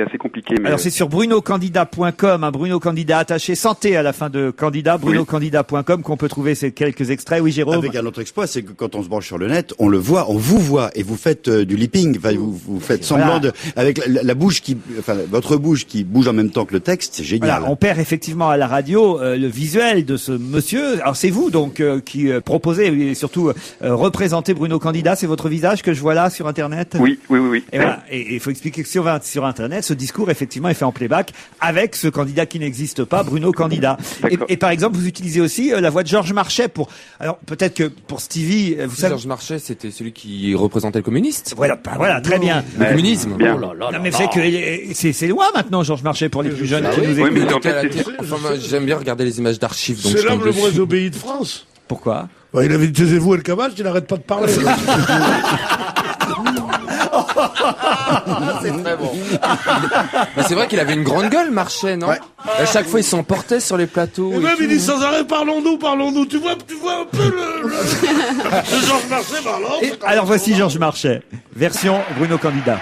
assez compliqué. Mais alors, c'est sur brunocandidat.com, Bruno Candidat attaché, santé à la fin de candidat, brunocandidat.com qu'on peut trouver ces quelques extraits. Oui, Jérôme. Avec un autre exploit, c'est que quand on se branche sur le net, on le voit, on vous voit, et vous faites du lipping, enfin, vous faites semblant avec la bouche votre bouche qui bouge en même temps que le texte, c'est génial. Voilà, on perd effectivement à la radio le visuel de ce monsieur. Alors, c'est vous, donc, qui proposez et surtout représentez Bruno Candidat. C'est votre visage que je vois là sur Internet. Oui. Et voilà. Et il faut expliquer que sur Internet, ce discours, effectivement, est fait en playback avec ce candidat qui n'existe pas, Bruno Candidat. Et par exemple, vous utilisez aussi la voix de Georges Marchais alors, peut-être que pour Stevie, vous savez. Georges Marchais, c'était celui qui représentait le communiste. Voilà, très bien. Le communisme. Bien. Non, mais c'est que c'est loin maintenant, Georges Marchais, pour les plus jeunes qui nous écoutent. Oui, mais en fait, j'aime bien regarder les images d'archives. C'est l'homme le moins obéi de France. Pourquoi? Il avait dit taisez-vous, El Kabbach, il n'arrête pas de parler. C'est très bon. Mais c'est vrai qu'il avait une grande gueule, Marchais, non? À chaque fois, il s'emportait sur les plateaux. Et même, il dit sans arrêt, parlons-nous. Tu vois un peu le Georges Marchais parlant. Alors voici Georges Marchais, version Bruno Candidat.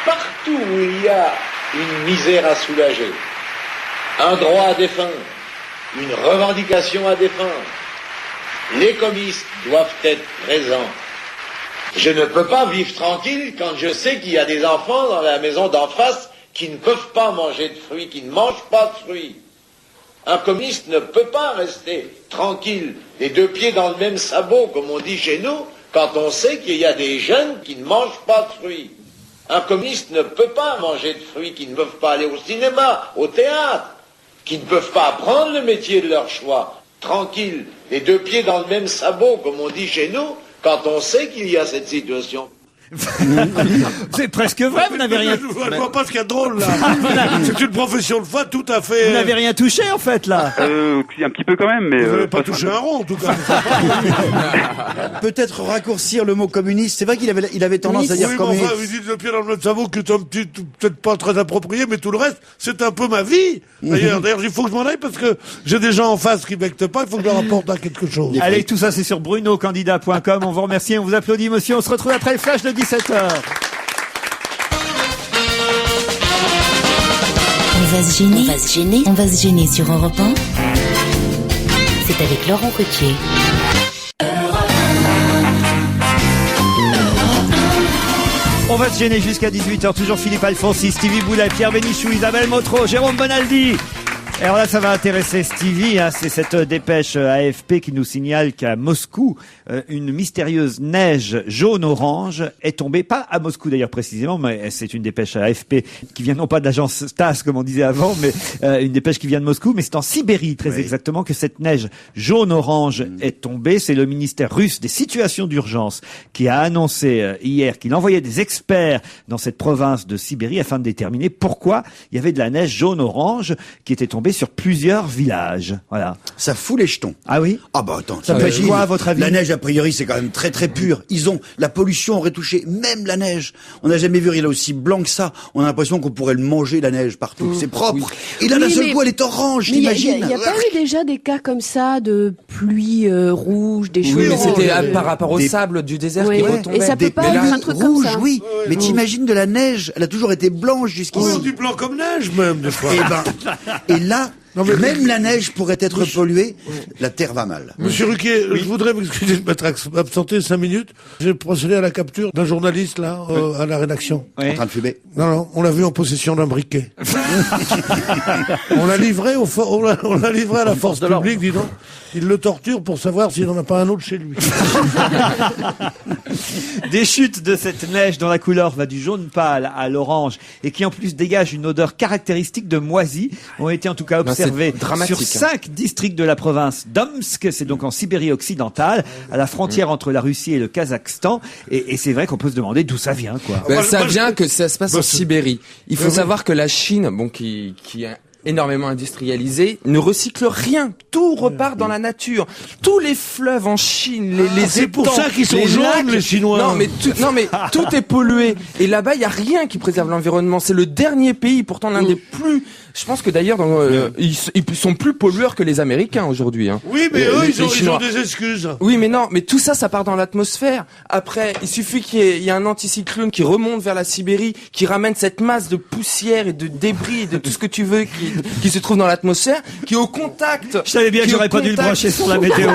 Partout où il y a une misère à soulager, un droit à défendre, une revendication à défendre, les comices doivent être présents. Je ne peux pas vivre tranquille quand je sais qu'il y a des enfants dans la maison d'en face qui ne peuvent pas manger de fruits, qui ne mangent pas de fruits. Un communiste ne peut pas rester tranquille, les deux pieds dans le même sabot, comme on dit chez nous, quand on sait qu'il y a des jeunes qui ne mangent pas de fruits. Un communiste ne peut pas manger de fruits, qui ne peuvent pas aller au cinéma, au théâtre, qui ne peuvent pas apprendre le métier de leur choix. Tranquille, les deux pieds dans le même sabot, comme on dit chez nous, quand on sait qu'il y a cette situation. C'est presque vrai, vous n'avez rien... Je vois pas ce qu'il y a de drôle, là. C'est une profession de foi tout à fait... Vous n'avez rien touché, en fait, là. Un petit peu quand même, mais... Vous n'avez pas touché un rond, en tout cas. Peut-être raccourcir le mot communiste. C'est vrai qu'il avait tendance à dire oui, communiste. Enfin, vous dites le pied dans le même sabot, que c'est un petit, peut-être pas très approprié, mais tout le reste, c'est un peu ma vie. D'ailleurs, il faut que je m'en aille parce que j'ai des gens en face qui bectent pas, il faut que je leur apporte à quelque chose. Allez, tout ça, c'est sur brunocandidat.com. On vous remercie, on vous applaudit, monsieur. On se retrouve après le flash de 17h. On va se gêner sur Europe 1. C'est avec Laurent Ruquier. On va se gêner jusqu'à 18h. Toujours Philippe Alfonsi, Stevie Boulet, Pierre Bénichou, Isabelle Motro, Jérôme Bonaldi. Et alors là, ça va intéresser Stevie, hein, c'est cette dépêche AFP qui nous signale qu'à Moscou, une mystérieuse neige jaune-orange est tombée, pas à Moscou d'ailleurs précisément, mais c'est une dépêche AFP qui vient non pas de l'agence TASS comme on disait avant, mais une dépêche qui vient de Moscou, mais c'est en Sibérie très exactement que cette neige jaune-orange est tombée. C'est le ministère russe des situations d'urgence qui a annoncé hier qu'il envoyait des experts dans cette province de Sibérie afin de déterminer pourquoi il y avait de la neige jaune-orange qui était tombée sur plusieurs villages. Voilà. Ça fout les jetons. Ah oui? Ah bah attends. Ça peut être quoi à votre avis? La neige, a priori, c'est quand même très très pur. La pollution aurait touché même la neige. On n'a jamais vu rien aussi blanc que ça. On a l'impression qu'on pourrait le manger, la neige, partout. C'est propre. Oui. Et là, d'un seul coup, elle est orange, t'imagines? Il n'y a pas eu déjà des cas comme ça de pluie rouge, des choses... Oui, mais c'était par rapport au sable du désert qui retombait. Et ça peut pas être un truc comme ça. Oui, mais t'imagines de la neige. Elle a toujours été blanche jusqu'ici. Du blanc comme neige, même, des fois. Et là, même la neige pourrait être polluée, la terre va mal. Monsieur Ruquier, je voudrais m'excuser de m'être absenté 5 minutes. J'ai procédé à la capture d'un journaliste, là, à la rédaction. En train de fumer. Non, on l'a vu en possession d'un briquet. On l'a livré on l'a livré à la force publique, dis donc. Il le torture pour savoir s'il n'en a pas un autre chez lui. Des chutes de cette neige dont la couleur va du jaune pâle à l'orange et qui en plus dégage une odeur caractéristique de moisi ont été en tout cas observées sur 5 districts de la province d'Omsk. C'est donc en Sibérie occidentale, à la frontière entre la Russie et le Kazakhstan. Et c'est vrai qu'on peut se demander d'où ça vient, quoi. Ça vient que ça se passe en Sibérie. Il faut savoir que la Chine, qui est énormément industrialisé, ne recycle rien. Tout repart dans la nature. Tous les fleuves en Chine, les c'est pour ça qu'ils sont jaunes, les Chinois. Non, mais tout est pollué. Et là-bas, il y a rien qui préserve l'environnement. C'est le dernier pays, pourtant l'un des plus... Je pense que d'ailleurs, ils sont plus pollueurs que les Américains aujourd'hui. Hein. Oui, mais eux, ils ont des excuses. Oui, mais non, mais tout ça, ça part dans l'atmosphère. Après, il suffit qu'il y ait un anticyclone qui remonte vers la Sibérie, qui ramène cette masse de poussière et de débris et de tout ce que tu veux qui se trouve dans l'atmosphère, qui est au contact. Je savais bien que j'aurais pas dû le brancher sur la météo.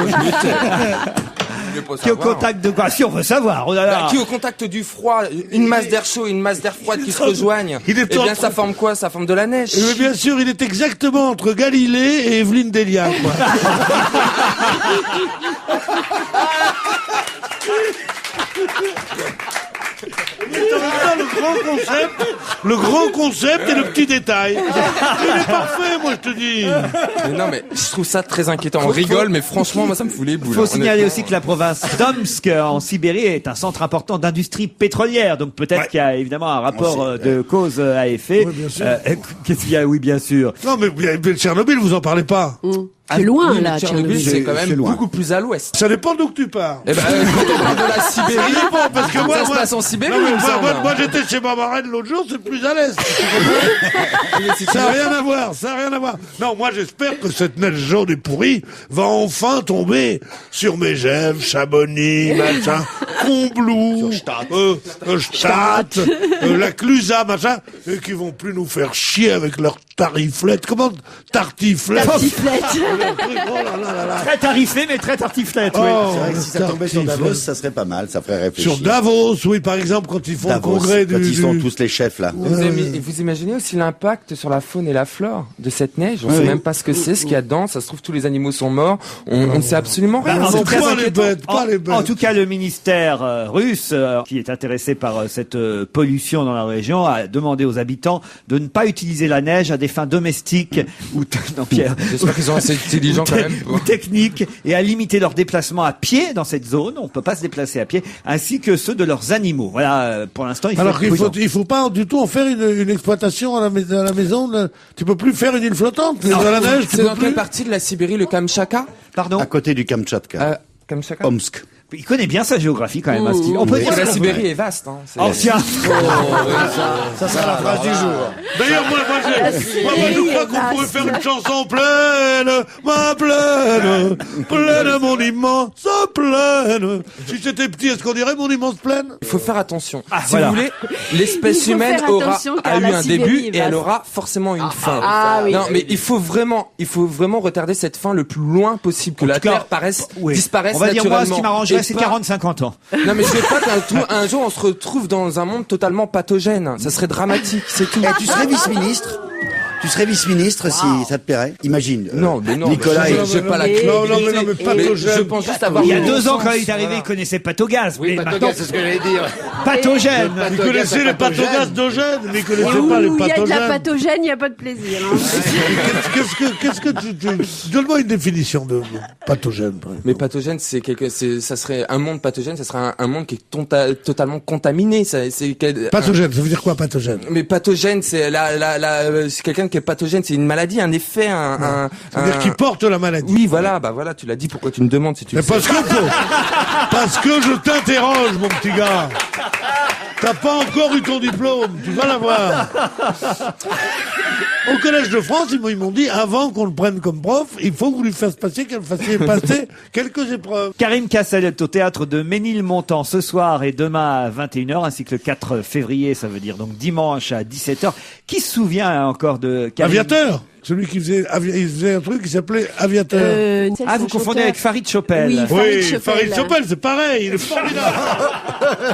Qui est au contact de quoi? Si on veut savoir. Oh là là. Qui est au contact du froid, une masse d'air chaud et une masse d'air froide qui se rejoignent. Eh bien, ça forme quoi? Ça forme de la neige. Mais bien sûr, il est exactement entre Galilée et Evelyne Delia, quoi. Le grand concept et le petit détail. Il est parfait, moi je te dis. Mais non, mais je trouve ça très inquiétant. On rigole, mais franchement, moi ça me fout les boules. Il faut signaler aussi que la province d'Omsk en Sibérie est un centre important d'industrie pétrolière. Donc peut-être qu'il y a évidemment un rapport de cause à effet. Oui, bien sûr. Qu'est-ce qu'il y a? Oui, bien sûr. Non, mais Tchernobyl, vous en parlez pas. C'est loin, là, Tchernobyl, c'est quand même beaucoup plus à l'ouest. Ça dépend d'où que tu pars. Eh ben, quand on parle de la Sibérie, ça dépend, parce que ça se passe en Sibérie. Moi, j'étais chez ma marraine l'autre jour, c'est plus à l'est. Ça n'a rien à voir, Non, moi, j'espère que cette neige jaune et pourrie va enfin tomber sur Megève, Chamonix, machin, Combloux, Stade, la Clusaz, machin, et qui vont plus nous faire chier avec leurs tartiflettes. Comment? Tartiflettes. Très tarifé, mais très tartiflette. Oui. C'est vrai que si ça tombait sur Davos, ça serait pas mal, ça ferait réfléchir. Sur Davos, oui, par exemple, quand ils font Davos, le congrès quand ils sont tous les chefs, là. Vous imaginez aussi l'impact sur la faune et la flore de cette neige? On sait même pas ce que c'est, ce qu'il y a dedans. Ça se trouve, tous les animaux sont morts. On ne sait absolument rien. En tout cas, Pas les bêtes. En tout cas, le ministère russe, qui est intéressé par cette pollution dans la région, a demandé aux habitants de ne pas utiliser la neige à des fins domestiques ou non, Pierre. J'espère qu'ils sont assez intelligents quand même. Ou techniques, et à limiter leurs déplacements à pied dans cette zone. On peut pas se déplacer à pied, ainsi que ceux de leurs animaux. Voilà, pour l'instant, il faut pas du tout en faire une exploitation à la maison. Tu peux plus faire une île flottante. Dans la neige, c'est dans quelle partie de la Sibérie, le Kamchatka? Pardon? À côté du Kamtchatka. Kamchatka? Omsk. Il connaît bien sa géographie quand même, hein, Steve. On peut dire que la Sibérie est vaste. Hein. Oh, tiens. Ça sera la phrase du jour. D'ailleurs, moi, je crois qu'on pourrait faire une chanson pleine, ma pleine, pleine, mon immense pleine. Si c'était petit, est-ce qu'on dirait mon immense pleine? Il faut faire attention. Si voilà. vous voulez, l'espèce humaine a eu un début et elle aura forcément une fin. Oui. Non, mais il faut vraiment retarder cette fin le plus loin possible, que la Terre disparaisse on va dire, naturellement. moi, ce qui m'arrangerait, c'est 40-50 ans. Non, mais je veux pas qu'un jour on se retrouve dans un monde totalement pathogène. Ça serait dramatique, c'est tout. Et tu serais vice-ministre? Tu serais vice-ministre si ça te plairait? Imagine. Non, Nicolas, j'ai pas la mais pathogène. Je pense juste avoir. Il y a 2 ans, quand il est arrivé, il connaissait Pathogaz. Oui, Pathogaz, c'est ce que j'allais dire. Pathogène. Vous connaissez les pathogaz d'Eugène, mais vous connaissez pas les Il y a de la pathogènes. pathogène, il n'y a pas de plaisir. Hein. Qu'est-ce que tu donne-moi une définition de pathogène. Mais pathogène, ça serait un monde pathogène, ça serait un monde qui est totalement contaminé. Pathogène, ça veut dire quoi, pathogène? Mais pathogène, c'est c'est quelqu'un qui est pathogène, c'est une maladie, un effet, C'est-à-dire qui porte la maladie. Oui, voilà, tu l'as dit. Pourquoi tu me demandes si tu? Mais parce que je t'interroge, mon petit gars. T'as pas encore eu ton diplôme, tu vas l'avoir. Au Collège de France, ils m'ont dit, avant qu'on le prenne comme prof, il faut que vous lui fassiez passer quelques épreuves. Karim Cassel est au théâtre de Ménilmontant ce soir et demain à 21h, ainsi que le 4 février, ça veut dire donc dimanche à 17h. Qui se souvient encore de Karim? Aviateur, celui qui faisait un truc qui s'appelait Aviateur. Vous confondez avec Farid Chopel. Oui, Farid Chopel, c'est pareil, il est formidable.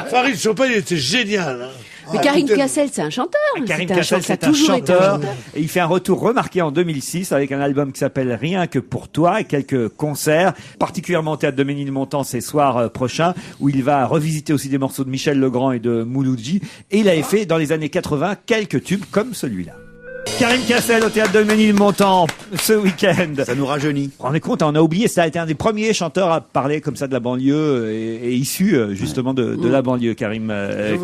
Farid Chopel, il était génial. Hein. Mais Karim Cassel, c'est un chanteur. Karim Cassel, c'est un chanteur. Et il fait un retour remarqué en 2006 avec un album qui s'appelle Rien que pour toi et quelques concerts, particulièrement au théâtre de Ménilmontant ces soirs prochains, où il va revisiter aussi des morceaux de Michel Legrand et de Mouloudji. Et il avait fait dans les années 80 quelques tubes comme celui-là. Karim Cassel au théâtre de Ménilmontant ce week-end. Ça nous rajeunit. Vous vous rendez compte, on a oublié, ça a été un des premiers chanteurs à parler comme ça de la banlieue et issu justement de la banlieue, Karim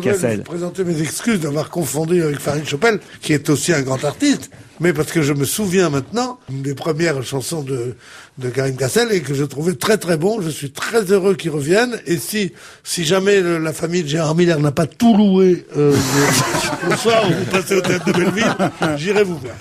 Cassel. Je voudrais présenter mes excuses d'avoir confondu avec Farid Chopel, qui est aussi un grand artiste, mais parce que je me souviens maintenant des premières chansons de Karim Cassel et que je trouvais très très bon. Je suis très heureux qu'il revienne. Et si jamais la famille de Gérard Miller n'a pas tout loué le soir où vous passez au théâtre de Belleville, j'irai vous voir.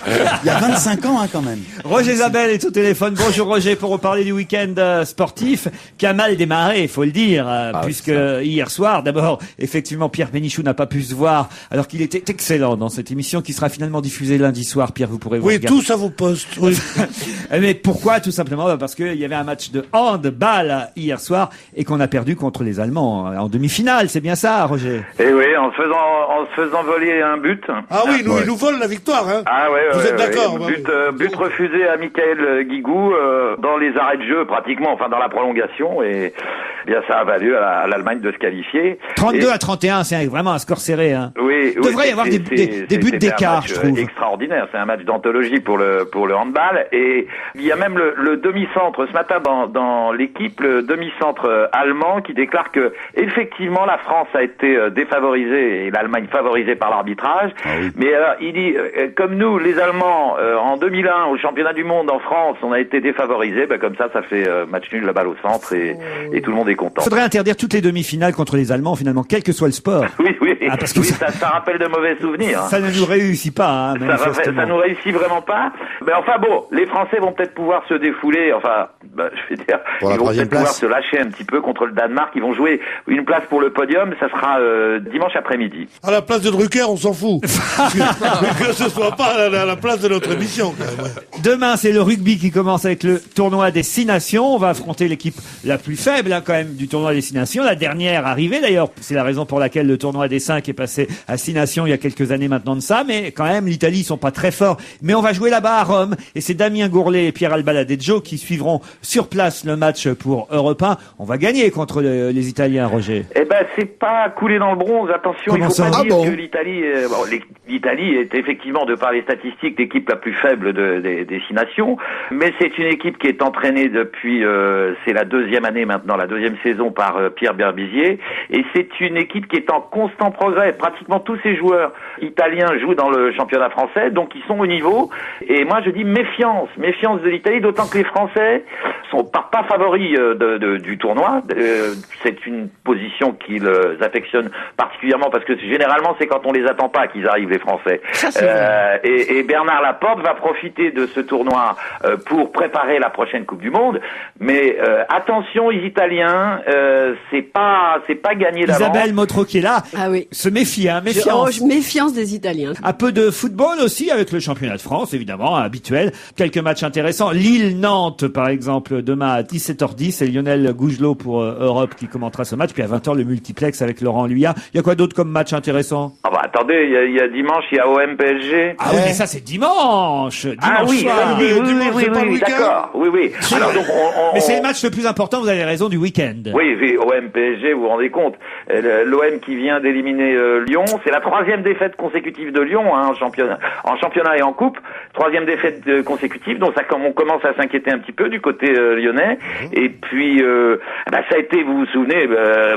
Il y a 25 ans, hein, quand même. Roger Zabel est au téléphone. Bonjour Roger, pour reparler du week-end sportif qui a mal démarré, il faut le dire, puisque hier soir, d'abord, effectivement, Pierre Bénichou n'a pas pu se voir, alors qu'il était excellent dans cette émission qui sera finalement diffusée lundi soir. Pierre, vous pourrez vous regarder. Tous à vos postes. Oui. Mais pourquoi? Tout simplement parce qu'il y avait un match de handball hier soir et qu'on a perdu contre les Allemands en demi-finale. C'est bien ça, Roger? Eh oui, en se faisant voler un but. Ah oui, ils nous volent la victoire, hein. Ah ouais, vous êtes d'accord? But refusé à Michael Guigou dans les arrêts de jeu pratiquement, enfin dans la prolongation, et bien ça a valu à l'Allemagne de se qualifier. 32-31, c'est vraiment un score serré, hein. Oui, il devrait y avoir des buts d'écart, je trouve. Extraordinaire, c'est un match d'anthologie pour le handball, et il y a même le demi-centre ce matin dans l'équipe, le demi-centre allemand qui déclare que effectivement la France a été défavorisée et l'Allemagne favorisée par l'arbitrage. Ah oui. Mais alors il dit comme nous les Allemands en 2001 au championnat du monde en France on a été défavorisés, comme ça fait match nul, la balle au centre et tout le monde est content. Il faudrait interdire toutes les demi-finales contre les Allemands finalement, quel que soit le sport. Oui, parce que ça rappelle de mauvais souvenirs. Ça ne nous réussit pas. Ça nous réussit vraiment pas. Mais enfin bon, les Français vont peut-être pouvoir se défouler. Enfin, je veux dire, ils vont peut-être pouvoir se lâcher un petit peu contre le Danemark. Ils vont jouer une place pour le podium. Ça sera dimanche après-midi. À la place de Drucker, on s'en fout. Que ce soit pas pas à la place de notre émission, quand même. Demain, c'est le rugby qui commence avec le tournoi des 6 nations. On va affronter l'équipe la plus faible, quand même, du tournoi des 6 nations. La dernière arrivée, d'ailleurs. C'est la raison pour laquelle le tournoi des 5 est passé à 6 nations il y a quelques années maintenant de ça. Mais quand même, l'Italie, ils sont pas très forts. Mais on va jouer là-bas à Rome. Et c'est Damien Gourlet et Pierre Albaladejo qui suivront sur place le match pour Europe 1. On va gagner contre les Italiens, Roger. Eh ben, c'est pas coulé dans le bronze. Attention, Comment il faut ça? pas dire que l'Italie, l'Italie est effectivement, de par les statistiques, l'équipe la plus faible des 6 nations. Mais c'est une équipe qui est entraînée depuis, c'est la deuxième année maintenant, la deuxième saison par Pierre Berbizier. Et c'est une équipe qui est en constant progrès. Pratiquement tous ces joueurs italiens jouent dans le championnat français, donc ils sont au niveau. Et moi, je dis méfiance de l'Italie, d'autant que les Français sont pas favoris du tournoi. C'est une position qu'ils affectionnent particulièrement parce que généralement, c'est quand on les attend pas qu'ils arrivent, les Français. Et Bernard Laporte va profiter de ce tournoi pour préparer la prochaine Coupe du Monde. Mais attention, les Italiens, c'est pas gagné d'avance. Isabelle Motro qui est là se méfie, méfiance. Méfiance des Italiens. Un peu de football aussi avec le championnat de France, évidemment, habituel. Quelques matchs intéressants. Lille-Nantes, par exemple, demain à 17h10. C'est Lionel Gougelot pour Europe qui commentera ce match. Puis à 20h, le multiplex avec Laurent Luyat. Il y a quoi d'autre comme match intéressant? Ah bah attendez, il y a dimanche, il y a OM PSG. Ah oui, mais ça c'est dimanche. Ah oui, soir. oui, d'accord. Oui. Alors donc mais c'est le match le plus important, vous avez raison, du week-end. Oui, OM PSG, vous vous rendez compte. L'OM qui vient d'éliminer Lyon, c'est la 3e défaite consécutive de Lyon en championnat et en coupe. 3e défaite consécutive, donc on commence à s'inquiéter un petit peu du côté lyonnais. Et puis ça a été, vous vous souvenez,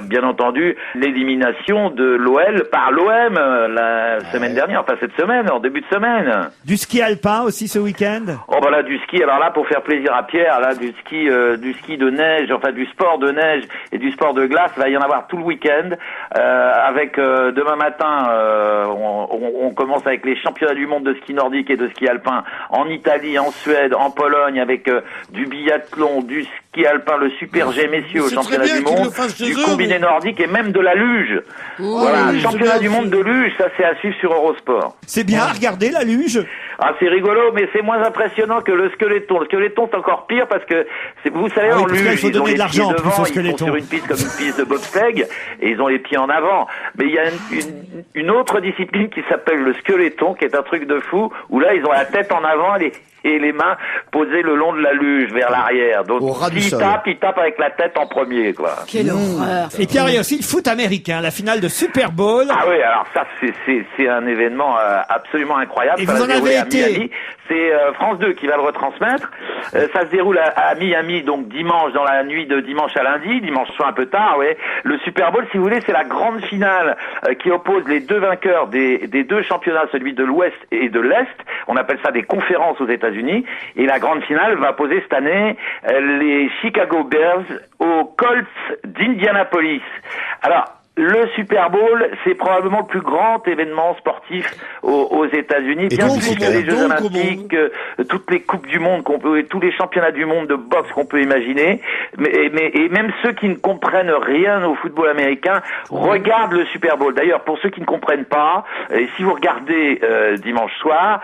bien entendu, l'élimination de l'OL par l'OM la semaine dernière, enfin cette semaine, en début de semaine. Du ski alpin aussi ce week-end? Oh bah là, du ski, alors là, pour faire plaisir à Pierre, là, du ski de neige, enfin du sport de neige et du sport de glace, va y en avoir tout le week-end. Avec demain matin, on commence avec les championnats du monde de ski nordique et de ski alpin en Italie, en Suède, en Pologne, avec du biathlon, du ski alpin, le super G messieurs au championnat du monde, du combiné nordique et même de la luge. Voilà, championnat du monde de luge, ça c'est à suivre sur Eurosport. C'est bien à regarder la luge. Ah, c'est rigolo, mais c'est moins impressionnant que le squeletton. Le squeletton, c'est encore pire parce que, vous savez, en luge, ils ont les pieds devant, ils sont sur une piste comme une piste de bobsleigh, et ils ont les pieds en avant. Mais il y a une autre discipline qui s'appelle le squeletton, qui est un truc de fou, où là, ils ont la tête en avant et les mains posées le long de la luge, vers l'arrière. Donc, s'ils tapent avec la tête en premier, quoi. Quelle horreur. Et Pierre, il y a aussi le foot américain, la finale de Super Bowl. Ah oui, alors ça, c'est un événement absolument incroyable. Et vous en avez été. Miami. C'est France 2 qui va le retransmettre. Ça se déroule à Miami, donc dimanche, dans la nuit de dimanche à lundi, dimanche soir un peu tard, ouais. Le Super Bowl, si vous voulez, c'est la grande finale qui oppose les deux vainqueurs des deux championnats, celui de l'Ouest et de l'Est. On appelle ça des conférences aux États-Unis. Et la grande finale va opposer cette année les Chicago Bears aux Colts d'Indianapolis. Alors, le Super Bowl, c'est probablement le plus grand événement sportif aux États-Unis, bien plus que les Jeux Olympiques, toutes les coupes du monde tous les championnats du monde de boxe qu'on peut imaginer. Et même ceux qui ne comprennent rien au football américain regardent le Super Bowl. D'ailleurs, pour ceux qui ne comprennent pas, si vous regardez dimanche soir,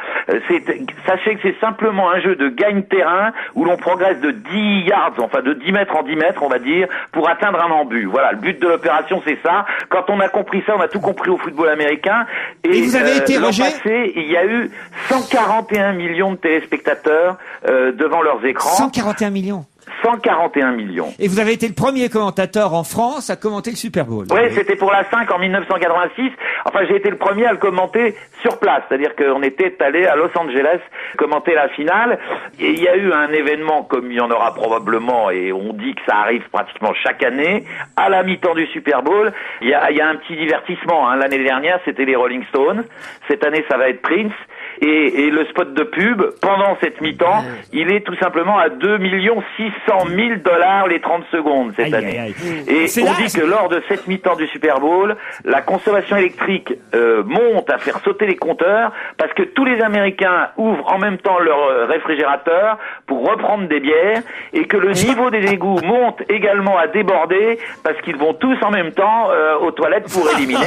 sachez que c'est simplement un jeu de gagne-terrain où l'on progresse de 10 yards, enfin de 10 mètres en 10 mètres, on va dire, pour atteindre un embut. Voilà, le but de l'opération, c'est ça. Quand on a compris ça, on a tout compris au football américain. Et vous avez été, l'an Roger, passé, il y a eu 141 millions de téléspectateurs devant leurs écrans. 141 millions. 141 millions. Et vous avez été le premier commentateur en France à commenter le Super Bowl. Oui, c'était pour la 5 en 1986. Enfin, j'ai été le premier à le commenter sur place. C'est-à-dire qu'on était allé à Los Angeles commenter la finale. Et il y a eu un événement comme il y en aura probablement, et on dit que ça arrive pratiquement chaque année. À la mi-temps du Super Bowl, il y a un petit divertissement. Hein. L'année dernière, c'était les Rolling Stones. Cette année, ça va être Prince. Et le spot de pub, pendant cette mi-temps, il est tout simplement à 2 600 000 $ les 30 secondes cette année. Et on dit que lors de cette mi-temps du Super Bowl, la consommation électrique monte à faire sauter les compteurs parce que tous les Américains ouvrent en même temps leur réfrigérateur pour reprendre des bières et que le niveau des égouts monte également à déborder parce qu'ils vont tous en même temps aux toilettes pour éliminer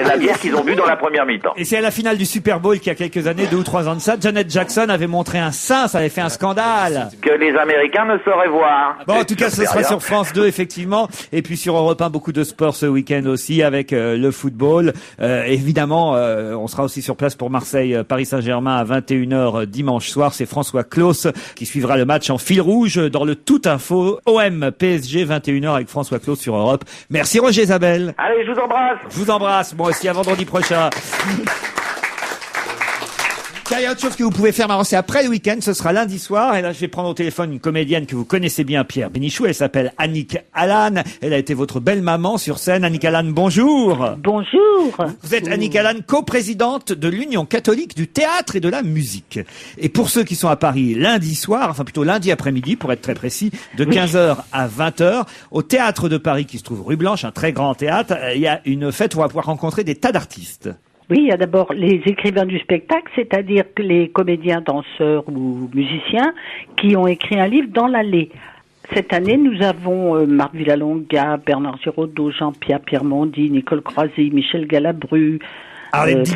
la bière qu'ils ont bu dans la première mi-temps. Et c'est à la finale du Super Bowl qu'il y a quelques années, 2 ou 3 ans de ça, Janet Jackson avait montré un sein, ça avait fait un scandale. Que les Américains ne sauraient voir. Bon, en tout cas, ce sera sur France 2, effectivement. Et puis sur Europe 1, beaucoup de sport ce week-end aussi, avec le football. Évidemment, on sera aussi sur place pour Marseille, Paris Saint-Germain à 21h dimanche soir. C'est François Claus qui suivra le match en fil rouge dans le Tout Info. OM PSG 21h avec François Claus sur Europe. Merci Roger Isabelle. Allez, je vous embrasse. Je vous embrasse. Moi aussi, à vendredi prochain. Il y a autre chose que vous pouvez faire, c'est après le week-end, ce sera lundi soir, et là je vais prendre au téléphone une comédienne que vous connaissez bien, Pierre Bénichou, elle s'appelle Annick Allan, elle a été votre belle-maman sur scène. Annick Allan, bonjour. Bonjour. Vous êtes Annick Allan, coprésidente de l'Union catholique du théâtre et de la musique. Et pour ceux qui sont à Paris lundi soir, enfin plutôt lundi après-midi pour être très précis, de 15h à 20h, au théâtre de Paris qui se trouve rue Blanche, un très grand théâtre, il y a une fête où on va pouvoir rencontrer des tas d'artistes. Oui, il y a d'abord les écrivains du spectacle, c'est-à-dire que les comédiens, danseurs ou musiciens qui ont écrit un livre dans l'allée. Cette année, nous avons Marc Villalonga, Bernard Giraudot, Jean-Pierre Pierremondy, Nicole Croisy, Michel Galabru,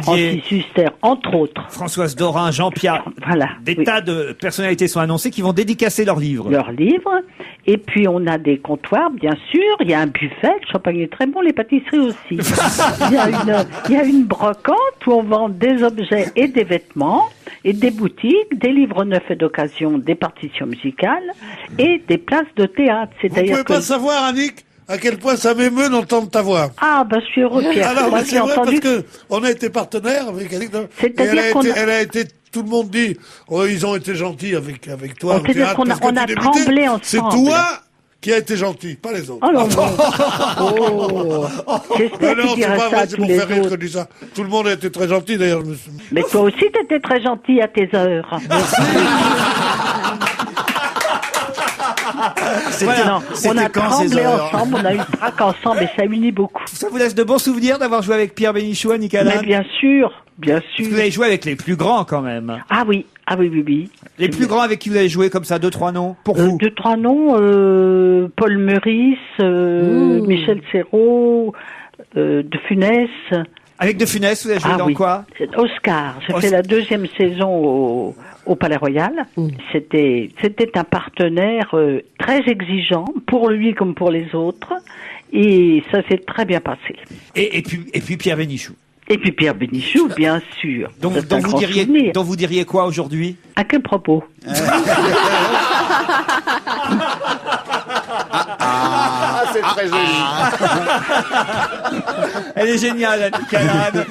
Francis Huster, entre autres. Françoise Dorin, Jean-Pierre. Voilà. Des tas de personnalités sont annoncées qui vont dédicacer leurs livres. Leurs livres. Et puis, on a des comptoirs, bien sûr. Il y a un buffet. Le champagne est très bon. Les pâtisseries aussi. Il y a une brocante où on vend des objets et des vêtements et des boutiques, des livres neufs et d'occasion, des partitions musicales et des places de théâtre. Vous pouvez pas savoir, Annick, à quel point ça m'émeut d'entendre ta voix. Ah, je suis heureux, Pierre. Alors, moi, c'est vrai parce que on a été partenaires avec Annick. Elle a été, tout le monde dit, ils ont été gentils avec toi. C'est-à-dire qu'on a tremblé ensemble. C'est toi qui a été gentil, pas les autres. Oh non, J'espère non, c'est pas vrai, c'est pour faire rire que je dis ça. Tout le monde a été très gentil, d'ailleurs. Mais toi aussi, t'étais très gentil à tes heures. On a tremblé ensemble, on a eu le trac ensemble et ça unit beaucoup. Ça vous laisse de bons souvenirs d'avoir joué avec Pierre Bénichou, Annick Allan? Mais bien sûr, bien sûr. Vous avez joué avec les plus grands quand même. Ah oui. Les plus grands avec qui vous avez joué comme ça, 2-3 noms pour vous? 2-3 noms, Paul Meurice, Michel Serrault, De Funès. Avec De Funès, vous avez joué dans quoi? Oscar. J'ai fait la 2e saison au Palais Royal. C'était un partenaire très exigeant, pour lui comme pour les autres, et ça s'est très bien passé. Et puis Pierre Bénichou. Et puis Pierre Bénichou, bien sûr. dont vous diriez quoi aujourd'hui? À quel propos? C'est très joli. Elle est géniale, Annick Allan.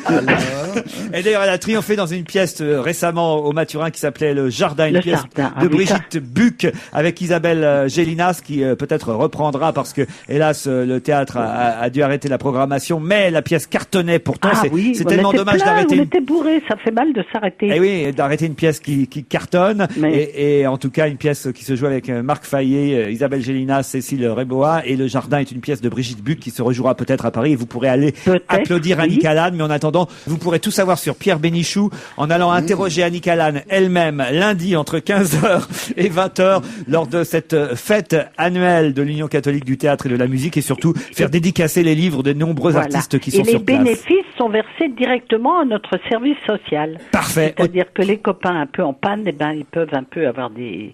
Et d'ailleurs, elle a triomphé dans une pièce récemment au Mathurin qui s'appelait Le Jardin, une pièce de Brigitte Buck avec Isabelle Gélinas qui peut-être reprendra parce que, hélas, le théâtre a dû arrêter la programmation, mais la pièce cartonnait pourtant. C'est tellement dommage d'arrêter. On était bourrés, ça fait mal de s'arrêter. Et oui, d'arrêter une pièce qui cartonne. Et en tout cas, une pièce qui se joue avec Marc Fayet, Isabelle Gélinas, Cécile Rébois, et Le Jardin est une pièce de Brigitte Buck qui se rejouera peut-être à Paris et vous pourrez aller applaudir Annick Allan. Mais en attendant, vous pourrez tout savoir sur Pierre Bénichou en allant interroger Annick Allan elle-même lundi entre 15h et 20h lors de cette fête annuelle de l'Union catholique du théâtre et de la musique et surtout faire dédicacer les livres de nombreux artistes qui sont sur place. Et les bénéfices sont versés directement à notre service social. Parfait. C'est-à-dire que les copains un peu en panne, ils peuvent un peu avoir des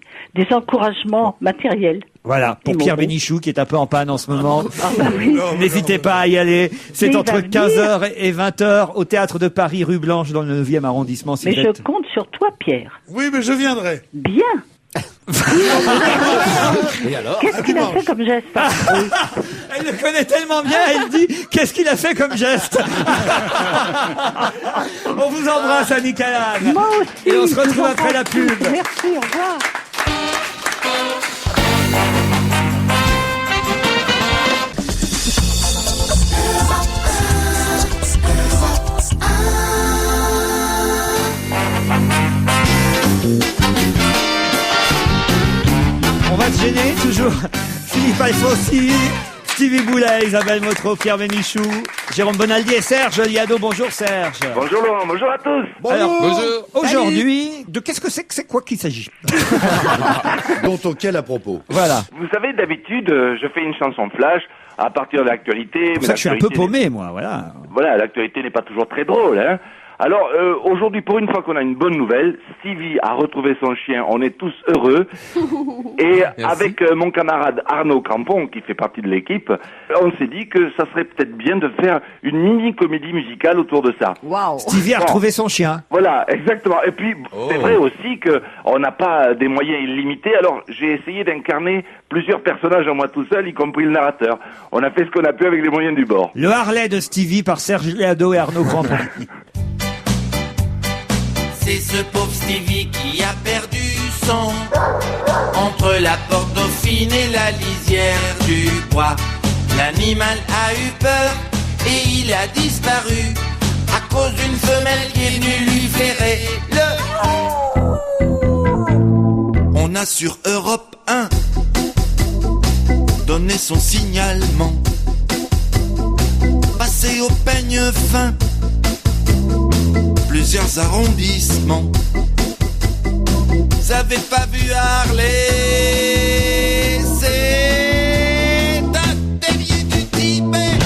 encouragements matériels. Voilà, pour Pierre Bénichou qui est un peu en panne en ce moment. Oui. N'hésitez pas à y aller. C'est entre 15h et 20h au Théâtre de Paris, rue Blanche, dans le 9e arrondissement. Mais je compte sur toi, Pierre. Oui, mais je viendrai. Bien. Et alors? Qu'est-ce qu'il a fait comme geste? Elle le connaît tellement bien, elle dit « Qu'est-ce qu'il a fait comme geste ?» On vous embrasse, Annick Allan. Moi aussi. Et on se retrouve après la pub. Merci, au revoir. On va se gêner, toujours. Philippe Alfonsi, Stevie Boulet, Isabelle Motro, Pierre Bénichou, Jérôme Bonaldi et Serge Liado. Bonjour Serge. Bonjour Laurent, bonjour à tous. Alors, aujourd'hui, de qu'est-ce que c'est quoi qu'il s'agit? Dont auquel à propos. Voilà. Vous savez, d'habitude, je fais une chanson flash à partir de l'actualité. C'est pour ça que je suis un peu paumé, moi, voilà. Voilà, l'actualité n'est pas toujours très drôle, hein. Alors, aujourd'hui, pour une fois qu'on a une bonne nouvelle, Stevie a retrouvé son chien, on est tous heureux. Et avec mon camarade Arnaud Crampon, qui fait partie de l'équipe, on s'est dit que ça serait peut-être bien de faire une mini-comédie musicale autour de ça. Waouh. Stevie a retrouvé son chien. Voilà, exactement. Et puis, c'est vrai aussi que on n'a pas des moyens illimités, alors j'ai essayé d'incarner plusieurs personnages en moi tout seul, y compris le narrateur. On a fait ce qu'on a pu avec les moyens du bord. Le Harley de Stevie par Serge Léado et Arnaud Crampon. C'est ce pauvre Stevie qui a perdu son entre la porte Dauphine et la lisière du bois. L'animal a eu peur et il a disparu à cause d'une femelle qui est venue lui flairer le... On a sur Europe 1 donné son signalement, passé au peigne fin plusieurs arrondissements. Vous avez pas vu Harley, c'est un dévié du Tibet.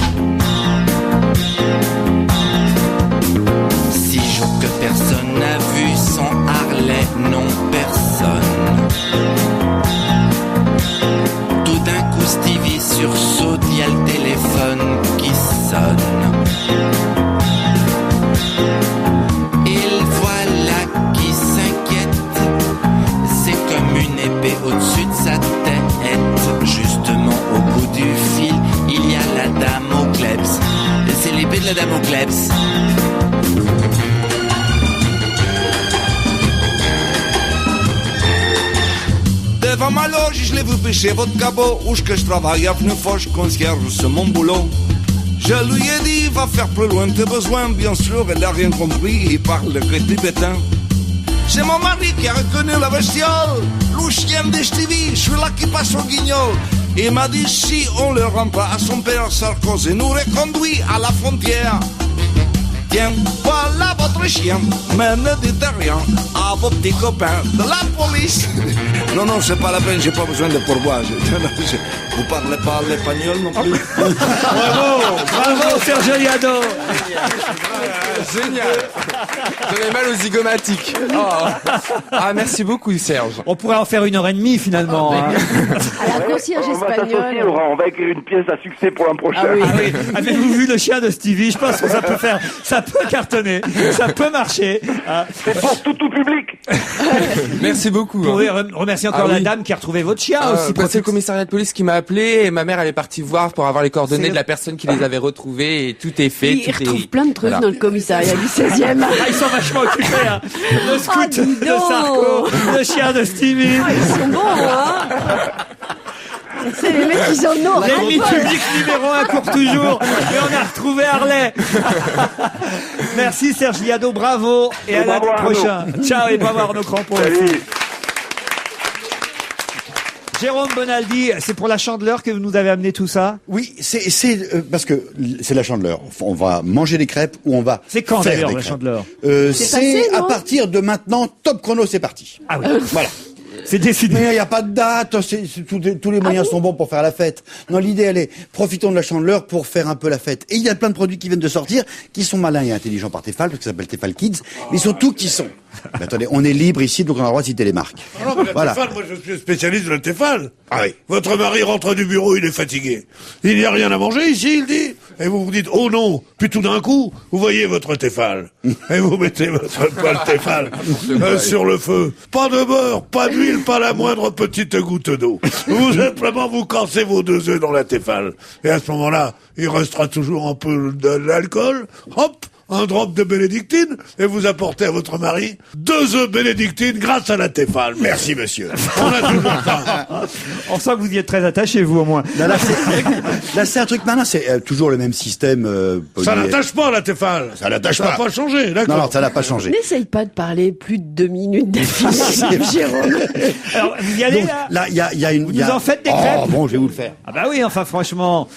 6 jours que personne n'a vu son Harley, non personne. Tout d'un coup Stevie sursaute, y a le téléphone qui sonne. Au-dessus de sa tête, justement au bout du fil, il y a la dame au klebs. C'est l'épée de la dame au klebs. Devant ma loge, je l'ai vu pêcher votre cabot. Où que je travaille à Pneufos, concierge, c'est mon boulot. Je lui ai dit, va faire plus loin tes besoins. Bien sûr, elle a rien compris, il parle que tibétain. C'est mon mari qui a reconnu la bestiole, le chien de Stevie, je suis là qui passe au guignol. Il m'a dit si on le rend pas à son père Sarkozy, nous reconduit à la frontière. Tiens, voilà votre chien, mais ne dites rien à vos petits copains de la police. Non, non, c'est pas la peine, j'ai pas besoin de pourboire. Vous parlez pas l'espagnol non plus. Bravo, bravo Serge Léado. Génial. J'avais mal aux zygomatiques. Oh. Ah, merci beaucoup Serge. On pourrait en faire 1h30 finalement. À la concierge On va s'associer, espagnole. Laurent, on va écrire une pièce à succès pour l'an prochain. Ah oui. Avez-vous vu le chien de Stevie? Je pense que ça peut cartonner, ça peut marcher. C'est pour tout public. Merci beaucoup. Vous pouvez remercier encore la dame qui a retrouvé votre chien aussi. C'est le commissariat de police qui m'a appelé et ma mère elle est partie voir pour avoir les coordonnées de la personne qui les avait retrouvés et tout est fait. Il retrouve plein de trucs dans le commissariat du 16e. Ils sont vachement occupés. Hein. Le scout de Sarko, le chien de Stevie. Ils sont bons, hein. C'est les mecs qui en ont. L'ennemi public numéro 1 court toujours. Et on a retrouvé Harley. Merci Serge Léado, bravo. Et à lundi prochain. Ciao et bravo Arnaud Crampon aussi. Jérôme Bonaldi, c'est pour la Chandeleur que vous nous avez amené tout ça? Oui, c'est parce que c'est la Chandeleur. On va manger des crêpes ou on va. C'est quand faire d'ailleurs des la crêpes. Chandeleur? C'est à partir de maintenant. Top chrono, c'est parti. Ah oui. Voilà. C'est décidé. Mais il n'y a pas de date, tous les moyens sont bons pour faire la fête. Non, l'idée, elle est, profitons de la Chandeleur pour faire un peu la fête. Et il y a plein de produits qui viennent de sortir, qui sont malins et intelligents par Tefal, parce que ça s'appelle Tefal Kids, mais surtout qui sont. Mais attendez, on est libre ici, donc on a le droit de citer les marques. Non, mais la Voilà. Tefal, moi je suis spécialiste de la Tefal. Ah oui. Votre mari rentre du bureau, il est fatigué. Il n'y a rien à manger ici, il dit. Et vous vous dites, oh non. Puis tout d'un coup, vous voyez votre Tefal. Et vous mettez votre poêle Tefal sur le feu. Pas de beurre, pas d'huile, pas la moindre petite goutte d'eau. Vous simplement vous cassez vos 2 œufs dans la Tefal. Et à ce moment-là, il restera toujours un peu d'alcool. Hop, un drop de bénédictine, et vous apportez à votre mari 2 œufs bénédictine grâce à la Tefal. Merci, monsieur. On a toujours ça. On sent que vous y êtes très attaché, vous, au moins. Là, c'est un truc malin, c'est toujours le même système. Ça n'attache pas, la Tefal. Ça n'attache Ça n'a pas changé, d'accord. Non, ça n'a pas changé. N'essaye pas de parler plus de 2 minutes d'affilée, Jérôme. Alors, vous y allez Donc, là? il y a une. Vous nous en faites des crêpes? Oh, bon, je vais vous le faire. Ah bah oui, enfin franchement,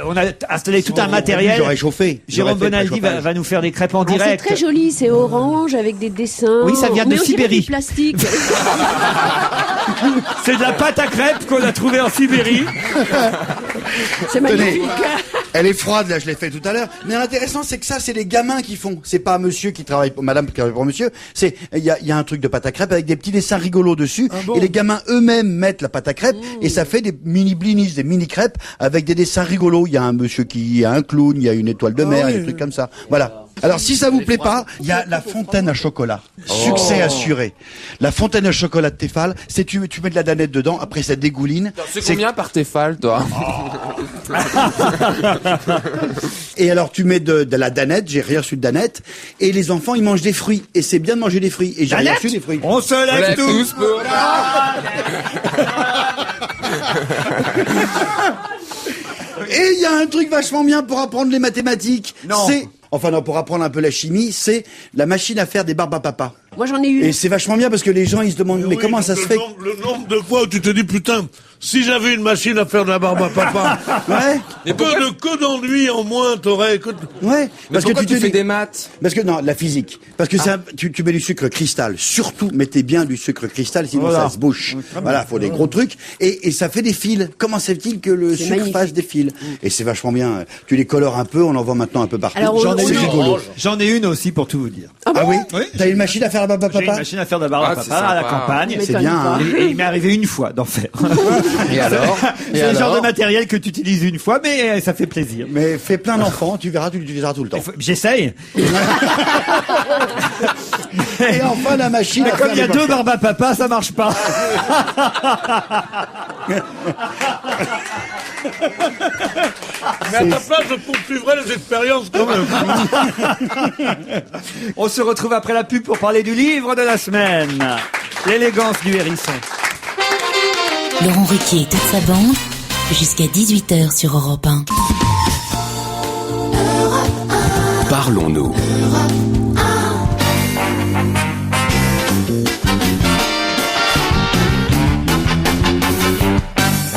on a installé tout un matériel. J'aurais chauffé. Jérôme Bonaldi va nous faire des crêpes en Ah, c'est direct. très joli, c'est orange avec des dessins. Oui, ça vient de Mais on dirait Sibérie. du plastique. C'est de la pâte à crêpes qu'on a trouvée en Sibérie. C'est magnifique. Elle est froide, là, je l'ai fait tout à l'heure. Mais l'intéressant, c'est que ça, c'est les gamins qui font. C'est pas monsieur qui travaille pour madame qui travaille pour monsieur. Il y a un truc de pâte à crêpes avec des petits dessins rigolos dessus. Et les gamins eux-mêmes mettent la pâte à crêpes et ça fait des mini blinis, des mini crêpes avec des dessins rigolos. Il y a un monsieur qui a un clown, il y a une étoile de mer, des trucs comme ça. Voilà. Alors, si ça vous plaît pas, il y a la fontaine à chocolat. Succès assuré. La fontaine à chocolat de Tefal, c'est tu mets de la danette dedans, après ça dégouline. C'est combien par Tefal, toi? Et alors, tu mets de la danette, j'ai rien reçu de danette, et les enfants, ils mangent des fruits. Et c'est bien de manger des fruits. Et j'ai rien reçu des fruits. On se lève tous pour... Et il y a un truc vachement bien pour apprendre les mathématiques. Non. Pour apprendre un peu la chimie, c'est la machine à faire des barbes à papa. Moi, j'en ai eu. Et c'est vachement bien parce que les gens, ils se demandent, mais comment ça se fait? Le nombre de fois où tu te dis, putain, si j'avais une machine à faire de la barbe à papa. Ouais. Que d'ennui en moins t'aurais. Ouais. Parce que tu fais des maths. Parce que, non, la physique. Parce que tu mets du sucre cristal. Surtout, mettez bien du sucre cristal, sinon ça se bouche. Voilà, faut des gros trucs. Et ça fait des fils. Comment se fait-il que le sucre fasse des fils? Et c'est vachement bien. Tu les colores un peu, on en voit maintenant un peu partout. Alors, J'en ai une aussi pour tout vous dire. Ah oui? T'as une machine à faire la barbe à papa? J'ai une machine à faire de la barbe à papa à la campagne. C'est bien, hein. Et il m'est arrivé une fois d'en faire. Et alors? C'est le genre de matériel que tu utilises une fois, mais ça fait plaisir. Mais fais plein d'enfants, tu verras, tu l'utiliseras tout le temps. J'essaye. Et enfin, la machine mais comme il y a deux barbes à papa, ça marche pas. Mais à ta place, je poursuivrai les expériences quand même. On se retrouve après la pub pour parler du livre de la semaine. L'élégance du hérisson. Laurent Ruquier et toute sa bande, jusqu'à 18h sur Europe 1. Parlons-nous.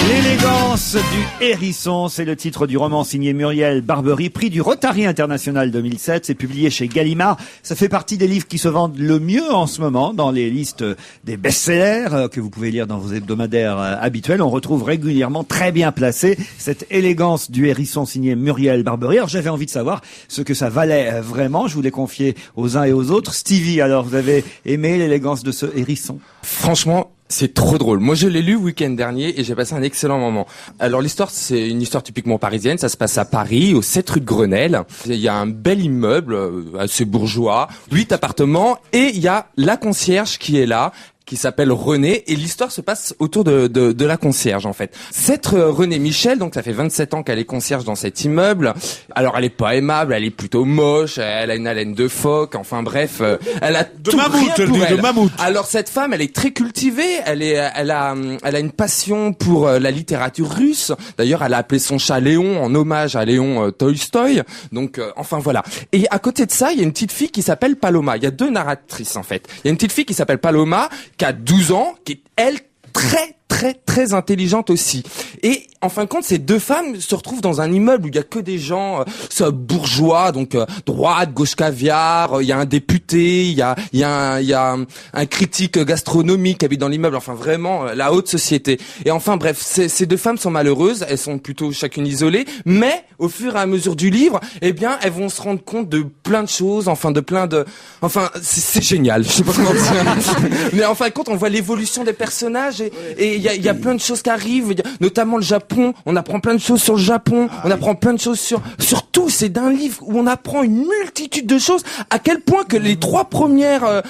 L'élégance du hérisson, c'est le titre du roman signé Muriel Barbery, prix du Rotary International 2007. C'est publié chez Gallimard. Ça fait partie des livres qui se vendent le mieux en ce moment dans les listes des best-sellers que vous pouvez lire dans vos hebdomadaires habituels. On retrouve régulièrement très bien placé cette élégance du hérisson signé Muriel Barbery. Alors j'avais envie de savoir ce que ça valait vraiment. Je vous l'ai confié aux uns et aux autres. Stevie, alors vous avez aimé l'élégance de ce hérisson? Franchement, c'est trop drôle. Moi, je l'ai lu week-end dernier et j'ai passé un excellent moment. Alors, l'histoire, c'est une histoire typiquement parisienne. Ça se passe à Paris, au 7 rue de Grenelle. Il y a un bel immeuble, assez bourgeois, 8 appartements, et il y a la concierge qui est là, qui s'appelle Renée, et l'histoire se passe autour de la concierge, en fait. Cette Renée Michel, donc ça fait 27 ans qu'elle est concierge dans cet immeuble. Alors elle est pas aimable, elle est plutôt moche, elle a une haleine de phoque, enfin bref, elle a tout rien pour elle. De mammouth. Alors cette femme, elle est très cultivée, elle a une passion pour la littérature russe. D'ailleurs, elle a appelé son chat Léon en hommage à Léon Tolstoï. Donc enfin voilà. Et à côté de ça, il y a une petite fille qui s'appelle Paloma. Il y a deux narratrices en fait. Il y a une petite fille qui s'appelle Paloma, qui a 12 ans, qui est, elle, très intelligente aussi. Et en fin de compte, ces deux femmes se retrouvent dans un immeuble où il y a que des gens bourgeois, donc droite, gauche caviar, il y a un député, il y a un critique gastronomique qui habite dans l'immeuble, enfin vraiment la haute société. Et enfin bref, ces deux femmes sont malheureuses, elles sont plutôt chacune isolées, mais au fur et à mesure du livre, eh bien, elles vont se rendre compte de plein de choses, c'est génial, je sais pas comment dire. Mais en fin de compte, on voit l'évolution des personnages et il y a plein de choses qui arrivent, notamment le Japon. On apprend plein de choses sur le Japon. On apprend plein de choses sur tout. C'est d'un livre où on apprend une multitude de choses. À quel point que les trois premières pages,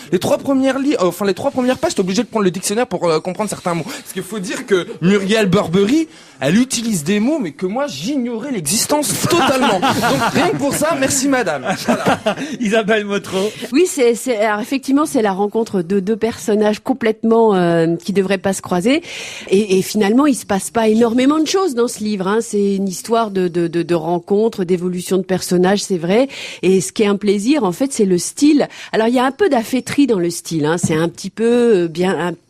t'es obligé de prendre le dictionnaire pour comprendre certains mots. Parce qu'il faut dire que Muriel Barbery, elle utilise des mots, mais que moi j'ignorais l'existence totalement. Donc rien que pour ça, merci madame. Voilà. Isabelle Motro. Oui, alors effectivement, c'est la rencontre de deux personnages complètement qui devraient pas se croiser. Et finalement, il se passe pas énormément de choses dans ce livre. Hein. C'est une histoire de rencontres, d'évolution de personnages, c'est vrai. Et ce qui est un plaisir, en fait, c'est le style. Alors, il y a un peu d'affaîtrie dans le style. Hein. C'est un petit peu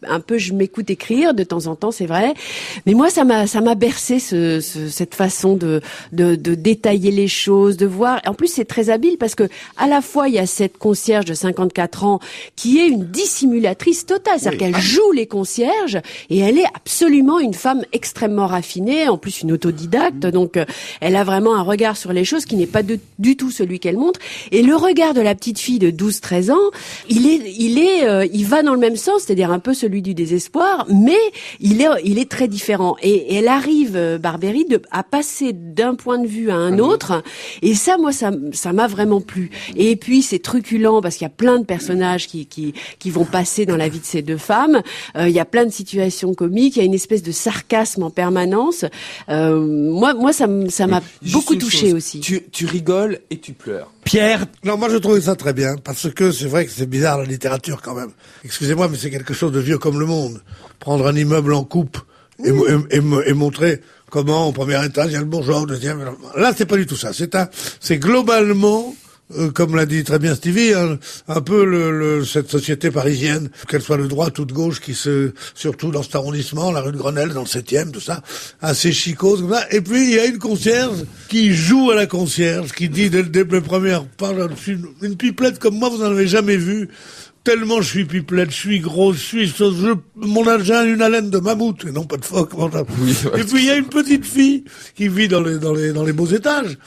un peu. Je m'écoute écrire de temps en temps, c'est vrai. Mais moi, ça m'a bercé cette façon de détailler les choses, de voir. En plus, c'est très habile parce que à la fois il y a cette concierge de 54 ans qui est une dissimulatrice totale, c'est-à-dire qu'elle joue les concierges et elle est absolument une femme extrêmement raffinée passionnée, en plus une autodidacte, donc elle a vraiment un regard sur les choses qui n'est pas du tout celui qu'elle montre. Et le regard de la petite fille de 12-13 ans, il va dans le même sens, c'est-à-dire un peu celui du désespoir, mais il est très différent. Et elle arrive, Barberi, à passer d'un point de vue à un autre, et ça, moi, ça m'a vraiment plu. Et puis c'est truculent parce qu'il y a plein de personnages qui vont passer dans la vie de ces deux femmes. Il y a plein de situations comiques, il y a une espèce de sarcasme en permanence. Moi, ça m'a beaucoup touché aussi. Tu rigoles et tu pleures. Pierre? Non, moi je trouvais ça très bien, parce que c'est vrai que c'est bizarre la littérature quand même. Excusez-moi, mais c'est quelque chose de vieux comme le monde. Prendre un immeuble en coupe et montrer comment, au premier étage, il y a le bourgeois, au deuxième... Là, c'est pas du tout ça. C'est globalement... comme l'a dit très bien Stevie, un peu cette société parisienne, qu'elle soit de droite ou de gauche, surtout dans cet arrondissement, la rue de Grenelle, dans le 7e, tout ça, assez chicose, comme ça. Et puis, il y a une concierge qui joue à la concierge, qui dit dès les premières pages, une pipelette comme moi, vous n'en avez jamais vu. Tellement je suis pipelette, je suis grosse, j'ai une haleine de mammouth, et non pas de phoque. Oui, et puis il y a une petite fille qui vit dans les beaux étages,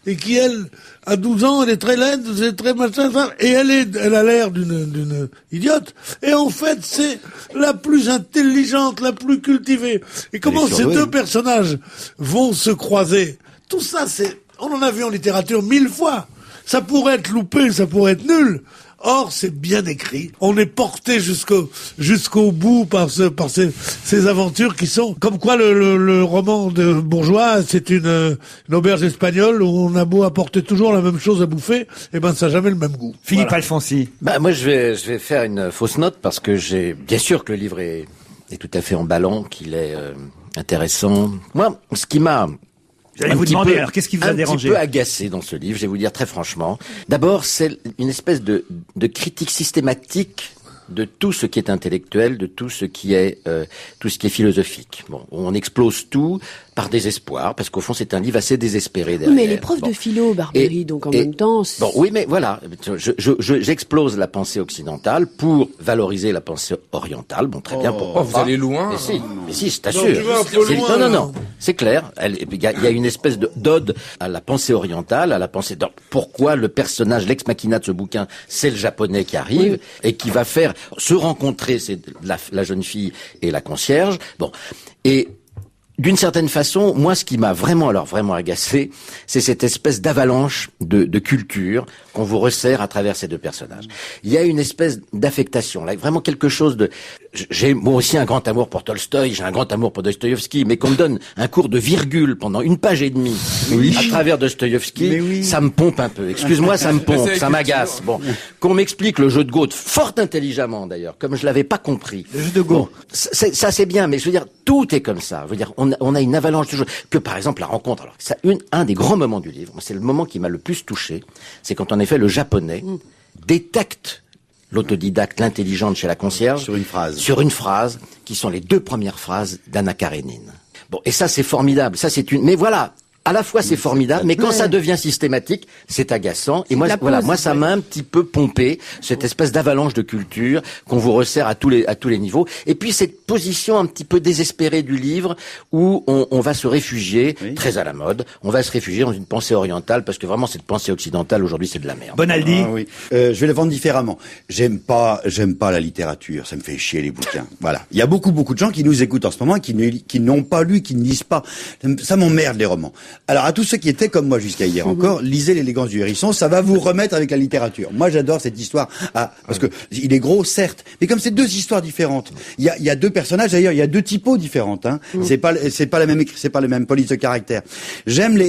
et qui elle, à 12 ans, elle est très laide, c'est très machin, et elle a l'air d'une idiote. Et en fait, c'est la plus intelligente, la plus cultivée. Et comment ces deux personnages vont se croiser? Tout ça, on en a vu en littérature 1000 fois. Ça pourrait être loupé, ça pourrait être nul. Or, c'est bien écrit. On est porté jusqu'au bout par ces aventures qui sont, comme quoi le roman de Bourgeois, c'est une auberge espagnole où on a beau apporter toujours la même chose à bouffer, et ça n'a jamais le même goût. Philippe Alfonsi. Moi, je vais faire une fausse note parce que bien sûr que le livre est tout à fait emballant, qu'il est intéressant. Moi, ce qui m'a J'allais vous demander, alors, qu'est-ce qui vous a dérangé? Un petit peu agacé dans ce livre, je vais vous dire très franchement. D'abord, c'est une espèce de critique systématique de tout ce qui est intellectuel, de tout ce qui est philosophique. Bon, on explose tout par désespoir, parce qu'au fond, c'est un livre assez désespéré derrière. Mais les profs de philo, Barberi, donc en même temps... Bon, oui, mais voilà, j'explose la pensée occidentale pour valoriser la pensée orientale. Bon, très bien, pourquoi vous allez loin. Mais si, je t'assure. Non, c'est clair. Il y a une espèce d'ode à la pensée orientale, à la pensée... Pourquoi le personnage, l'ex machina de ce bouquin, c'est le japonais qui arrive, et qui va faire se rencontrer la jeune fille et la concierge. Bon, et d'une certaine façon, moi, ce qui m'a vraiment agacé, c'est cette espèce d'avalanche de culture qu'on vous resserre à travers ces deux personnages. Il y a une espèce d'affectation, là, vraiment quelque chose de... J'ai moi aussi un grand amour pour Tolstoï, j'ai un grand amour pour Dostoïevski, mais qu'on me donne un cours de virgule pendant 1 page et demie à travers Dostoïevski, ça me pompe un peu. Excuse-moi, ça me pompe, ça m'agace. Bon, qu'on m'explique le jeu de Go, fort intelligemment d'ailleurs, comme je l'avais pas compris. Le jeu de Go. Bon, ça c'est bien, mais je veux dire, tout est comme ça. Je veux dire, on a une avalanche de choses. Que par exemple la rencontre. Alors, un des grands moments du livre, c'est le moment qui m'a le plus touché, c'est quand en effet le japonais détecte l'autodidacte, l'intelligente chez la concierge. Sur une phrase, qui sont les 2 premières phrases d'Anna Karénine. Bon, et ça c'est formidable. Mais voilà. À la fois c'est formidable, mais quand ça devient systématique, c'est agaçant. Et moi, ça m'a un petit peu pompé cette espèce d'avalanche de culture qu'on vous resserre à tous les niveaux. Et puis cette position un petit peu désespérée du livre où on va se réfugier, très à la mode, on va se réfugier dans une pensée orientale parce que vraiment cette pensée occidentale aujourd'hui c'est de la merde. Bonaldi. Je vais le vendre différemment. J'aime pas la littérature, ça me fait chier les bouquins. Voilà. Il y a beaucoup de gens qui nous écoutent en ce moment qui n'ont pas lu, qui ne lisent pas. Ça m'emmerde les romans. Alors, à tous ceux qui étaient comme moi jusqu'à hier encore, lisez l'élégance du hérisson, ça va vous remettre avec la littérature. Moi, j'adore cette histoire, parce que il est gros, certes, mais comme c'est 2 histoires différentes. Il y a 2 personnages, d'ailleurs, il y a 2 typos différentes, hein. C'est pas la même police de caractère. J'aime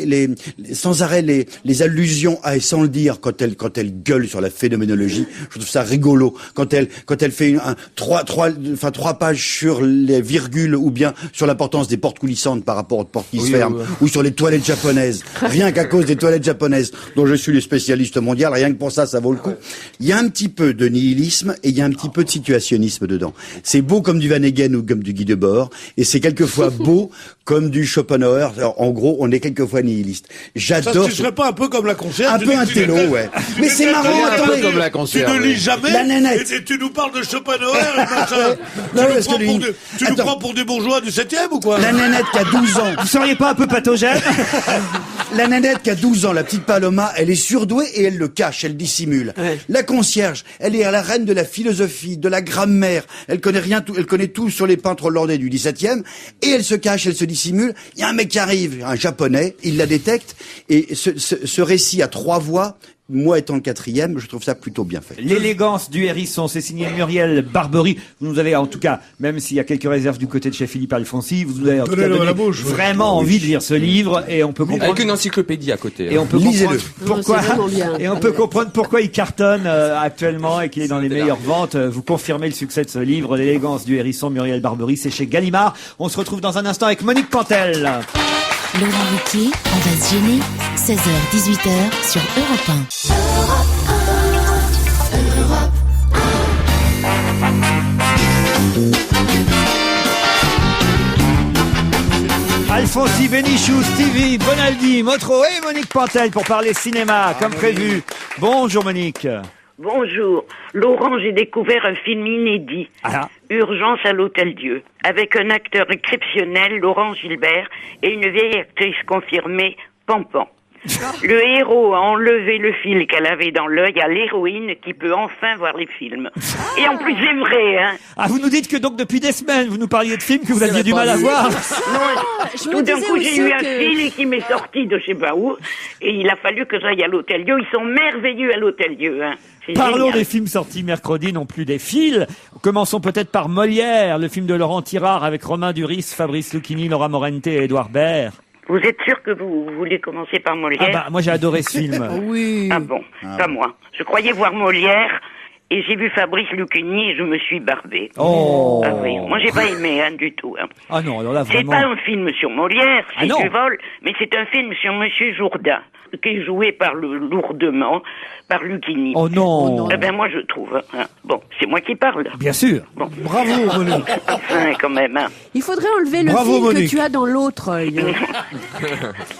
sans arrêt les allusions à, et sans le dire, quand elle gueule sur la phénoménologie. Je trouve ça rigolo. Quand elle fait 3 pages sur les virgules, ou bien sur l'importance des portes coulissantes par rapport aux portes qui se ferment, ou sur les toilettes toilettes japonaises. Rien qu'à cause des toilettes japonaises, dont je suis le spécialiste mondial, rien que pour ça vaut le coup. Il y a un petit peu de nihilisme et il y a un petit peu de situationnisme dedans. C'est beau comme du Van Eygen ou comme du Guy Debord, et c'est quelquefois beau comme du Schopenhauer. Alors, en gros, on est quelquefois nihiliste. J'adore. Ça, tu serais pas un peu comme la concierge? Un peu un télo, ouais. Mais c'est marrant, attendez. Comme la concierge. Tu ne lis jamais. La nénette. Et tu nous parles de Schopenhauer et machin. Tu nous prends pour des bourgeois du 7e ou quoi? La nénette qui a 12 ans. Vous seriez pas un peu pathogène? La nénette qui a 12 ans, la petite Paloma, elle est surdouée et elle le cache, elle dissimule. Ouais. La concierge, elle est la reine de la philosophie, de la grammaire. Elle connaît rien, elle connaît tout sur les peintres hollandais du 17e. Et elle se cache, elle se dissimule. Il y a un mec qui arrive, un japonais, il la détecte. Et ce récit à 3 voix, moi étant le 4e, je trouve ça plutôt bien fait. L'élégance du hérisson, c'est signé Muriel Barbery. Vous nous avez en tout cas, même s'il y a quelques réserves du côté de chez Philippe Alfonsi, vous nous avez en tout cas donné vraiment envie de lire ce livre et on peut comprendre. Avec une encyclopédie à côté. Et on peut comprendre pourquoi. Et on peut comprendre pourquoi il cartonne actuellement et qu'il est dans les meilleures ventes. Vous confirmez le succès de ce livre, L'élégance du hérisson, Muriel Barbery. C'est chez Gallimard. On se retrouve dans un instant avec Monique Pantel. Laurent Ruquier, on va se gêner, 16h-18h sur Europe 1. Alfonsi, Bénichou, Stevie, Bonaldi, Motro et Monique Pantel pour parler cinéma, comme prévu. Bonjour Monique. Bonjour. Laurent, j'ai découvert un film inédit. Urgence à l'Hôtel-Dieu. Avec un acteur exceptionnel, Laurent Gilbert, et une vieille actrice confirmée, Pampan. Le héros a enlevé le fil qu'elle avait dans l'œil à l'héroïne qui peut enfin voir les films. Et en plus, c'est vrai, hein. Ah, vous nous dites que donc depuis des semaines, vous nous parliez de films que vous aviez du mal à voir. Non, tout d'un coup, j'ai eu un fil qui m'est sorti de je sais pas où, et il a fallu que j'aille à l'Hôtel-Dieu. Ils sont merveilleux à l'Hôtel-Dieu, hein. Parlons des films sortis mercredi, non plus des fils. Commençons peut-être par Molière, le film de Laurent Tirard avec Romain Duris, Fabrice Lucchini, Laura Morente et Édouard Baird. Vous êtes sûr que vous voulez commencer par Molière? Ah bah, moi j'ai adoré ce film. Oui. Ah bon, pas moi. Je croyais voir Molière et j'ai vu Fabrice Lucchini et je me suis barbé. Oh. Ah oui, moi j'ai pas aimé du tout. Hein. Ah non, alors là C'est vraiment. pas un film sur Molière, c'est non. du vol, mais c'est un film sur Monsieur Jourdain, qui est joué lourdement par Lucchini. Oh non. Eh ben moi je trouve. Hein. Bon, c'est moi qui parle. Bien sûr. Bon. Bravo Monique. Enfin, quand même. Hein. Il faudrait enlever le Bravo, fil Monique. que tu as dans l'autre œil.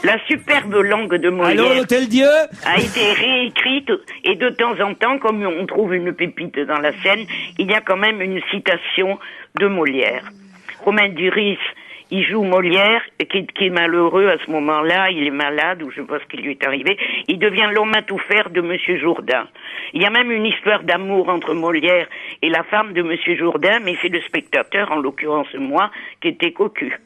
La superbe langue de Molière Allô, l'Hôtel-Dieu a été réécrite et de temps en temps, comme on trouve une pépite dans la scène, il y a quand même une citation de Molière. Romain Duris, il joue Molière, qui est malheureux à ce moment-là, il est malade, ou je sais pas ce qui lui est arrivé, il devient l'homme à tout faire de Monsieur Jourdain. Il y a même une histoire d'amour entre Molière et la femme de Monsieur Jourdain, mais c'est le spectateur, en l'occurrence moi, qui était cocu.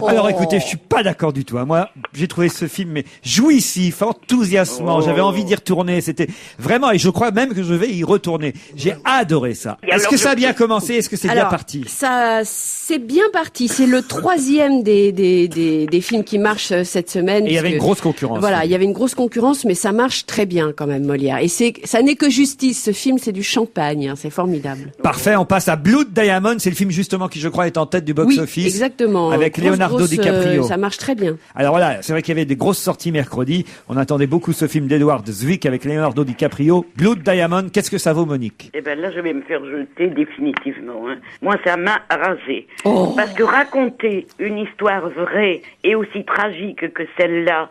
Alors écoutez, je suis pas d'accord du tout. Hein. Moi, j'ai trouvé ce film mais jouissif, enthousiasmant. J'avais envie d'y retourner. C'était vraiment, et je crois même que je vais y retourner. J'ai adoré ça. Est-ce que ça a bien commencé? Est-ce que c'est bien parti? Ça, c'est bien parti. C'est le 3e des films qui marchent cette semaine. Et il y avait une grosse concurrence. Voilà, il y avait une grosse concurrence, mais ça marche très bien quand même, Molière. Et ça n'est que justice. Ce film, c'est du champagne. Hein. C'est formidable. Parfait. On passe à Blood Diamond. C'est le film justement qui, je crois, est en tête du box-office. Oui, exactement. Avec Leonardo DiCaprio. Ça marche très bien. Alors voilà, c'est vrai qu'il y avait des grosses sorties mercredi. On attendait beaucoup ce film d'Edward Zwick avec Leonardo DiCaprio. Blood Diamond, qu'est-ce que ça vaut, Monique? Eh ben là, je vais me faire jeter définitivement. Hein. Moi, ça m'a rasé. Parce que raconter une histoire vraie et aussi tragique que celle-là,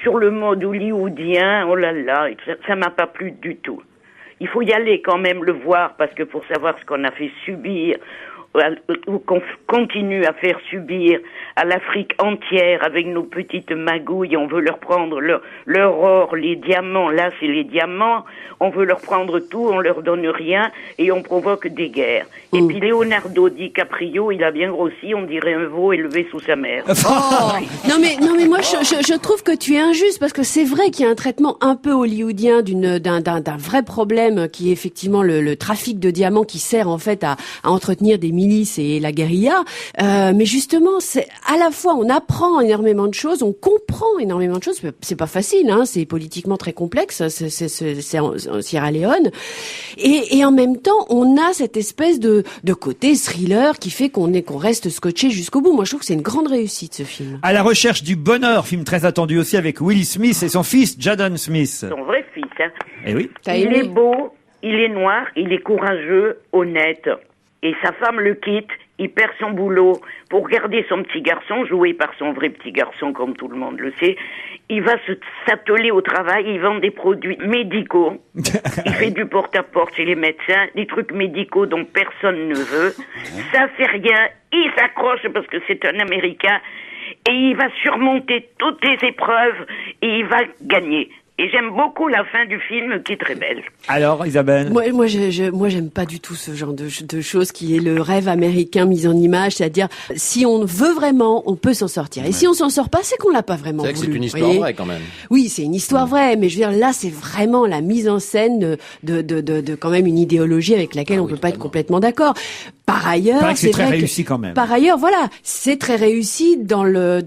sur le mode hollywoodien, oh là là, ça m'a pas plu du tout. Il faut y aller quand même le voir, parce que pour savoir ce qu'on a fait subir, ou qu'on continue à faire subir à l'Afrique entière avec nos petites magouilles, on veut leur prendre leur or, les diamants, là c'est les diamants, on veut leur prendre tout, on leur donne rien et on provoque des guerres. Et puis Leonardo DiCaprio, il a bien grossi, on dirait un veau élevé sous sa mère. Non mais moi je trouve que tu es injuste parce que c'est vrai qu'il y a un traitement un peu hollywoodien d'un vrai problème qui est effectivement le trafic de diamants qui sert en fait à entretenir des milices et la guérilla. Mais justement, c'est à la fois on apprend énormément de choses, on comprend énormément de choses. C'est pas facile, hein, c'est politiquement très complexe. C'est en Sierra Leone. Et en même temps, on a cette espèce de côté thriller qui fait qu'on reste scotché jusqu'au bout. Moi, je trouve que c'est une grande réussite, ce film. À la recherche du bonheur, film très attendu aussi avec Will Smith et son fils Jaden Smith. Son vrai fils, hein. Eh oui. Il est beau, il est noir, il est courageux, honnête. Et sa femme le quitte, il perd son boulot pour garder son petit garçon, joué par son vrai petit garçon, comme tout le monde le sait. Il va s'atteler au travail, il vend des produits médicaux. Il fait du porte-à-porte chez les médecins, des trucs médicaux dont personne ne veut. Ça fait rien, il s'accroche parce que c'est un Américain. Et il va surmonter toutes les épreuves et il va gagner. Et j'aime beaucoup la fin du film qui est très belle. Alors, Isabelle? Moi, j'aime pas du tout ce genre de choses qui est le rêve américain mis en image, c'est-à-dire si on veut vraiment, on peut s'en sortir. Et si on s'en sort pas, c'est qu'on l'a pas vraiment voulu. C'est vrai que c'est une histoire vraie quand même. Oui, c'est une histoire vraie, mais je veux dire là, c'est vraiment la mise en scène de quand même une idéologie avec laquelle on peut pas être complètement d'accord. Par ailleurs, c'est très réussi quand même. Par ailleurs, voilà, c'est très réussi dans le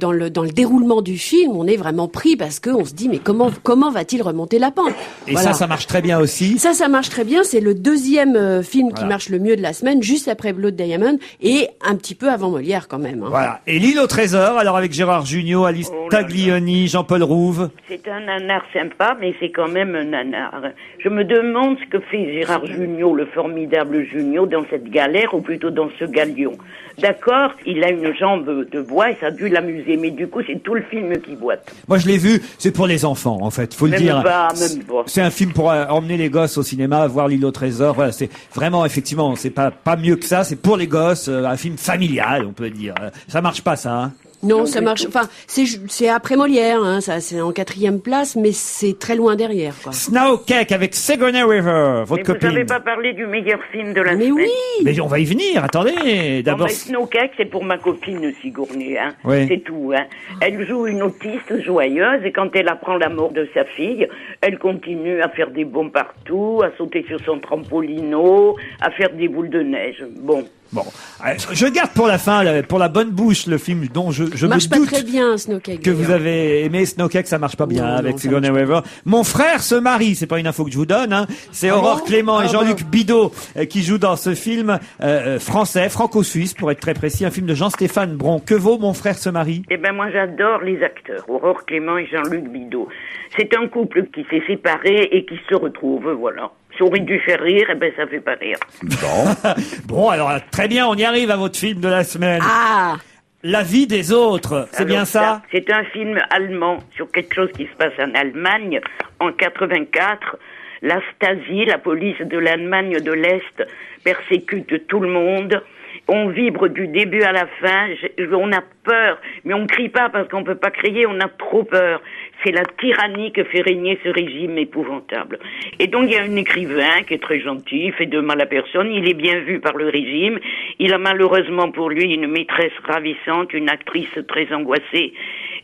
déroulement du film. On est vraiment pris parce que on se dit mais comment va-t-il remonter la pente? Et voilà. Ça marche très bien aussi. Ça marche très bien. C'est le deuxième film qui marche le mieux de la semaine, juste après Blood Diamond et un petit peu avant Molière quand même. Hein. Voilà. Et L'île au trésor, alors avec Gérard Jugnot, Alice Taglioni, Jean-Paul Rouve. C'est un nanar sympa, mais c'est quand même un nanar. Je me demande ce que fait Gérard Jugnot, le formidable Jugnot, dans cette galère, ou plutôt dans ce galion. D'accord, il a une jambe de bois et ça a dû l'amuser, mais du coup, c'est tout le film qui boite. Moi, je l'ai vu, c'est pour les enfants, en fait, faut le dire. Même pas. C'est un film pour emmener les gosses au cinéma, voir L'île au trésor. Voilà, c'est vraiment, effectivement, c'est pas mieux que ça, c'est pour les gosses, un film familial, on peut dire. Ça marche pas, ça, hein? Non, ça marche. Enfin, c'est après Molière, hein. Ça, c'est en 4e place, mais c'est très loin derrière, quoi. Snow Cake avec Sigourney Weaver, votre copine. Vous n'avez pas parlé du meilleur film de la semaine. Mais oui. Mais on va y venir. Attendez, d'abord. Snow Cake, c'est pour ma copine Sigourney, hein. Oui. C'est tout, hein. Elle joue une autiste joyeuse et quand elle apprend la mort de sa fille, elle continue à faire des bonds partout, à sauter sur son trampolino, à faire des boules de neige. Bon, je garde pour la fin, pour la bonne bouche, le film dont je marche me pas doute très bien, Snow Cake, que vous avez aimé. Snow Cake, ça marche pas bien avec Sigourney Weaver. Mon frère se marie, c'est pas une info que je vous donne, hein. C'est Aurore Clément et Jean-Luc Bidot qui jouent dans ce film français, franco-suisse pour être très précis, un film de Jean-Stéphane Bron. Que vaut Mon frère se marie? Eh ben moi j'adore les acteurs, Aurore Clément et Jean-Luc Bidot. C'est un couple qui s'est séparé et qui se retrouve, voilà. Ça aurait dû faire rire, eh ben ça fait pas rire. Bon, alors très bien, on y arrive à votre film de la semaine. Ah, La vie des autres, c'est bien ça? C'est un film allemand sur quelque chose qui se passe en Allemagne en 84. La Stasi, la police de l'Allemagne de l'Est, persécute tout le monde. On vibre du début à la fin, on a peur, mais on crie pas parce qu'on peut pas crier, on a trop peur. C'est la tyrannie que fait régner ce régime épouvantable. Et donc il y a un écrivain qui est très gentil, il fait de mal à personne, il est bien vu par le régime, il a malheureusement pour lui une maîtresse ravissante, une actrice très angoissée.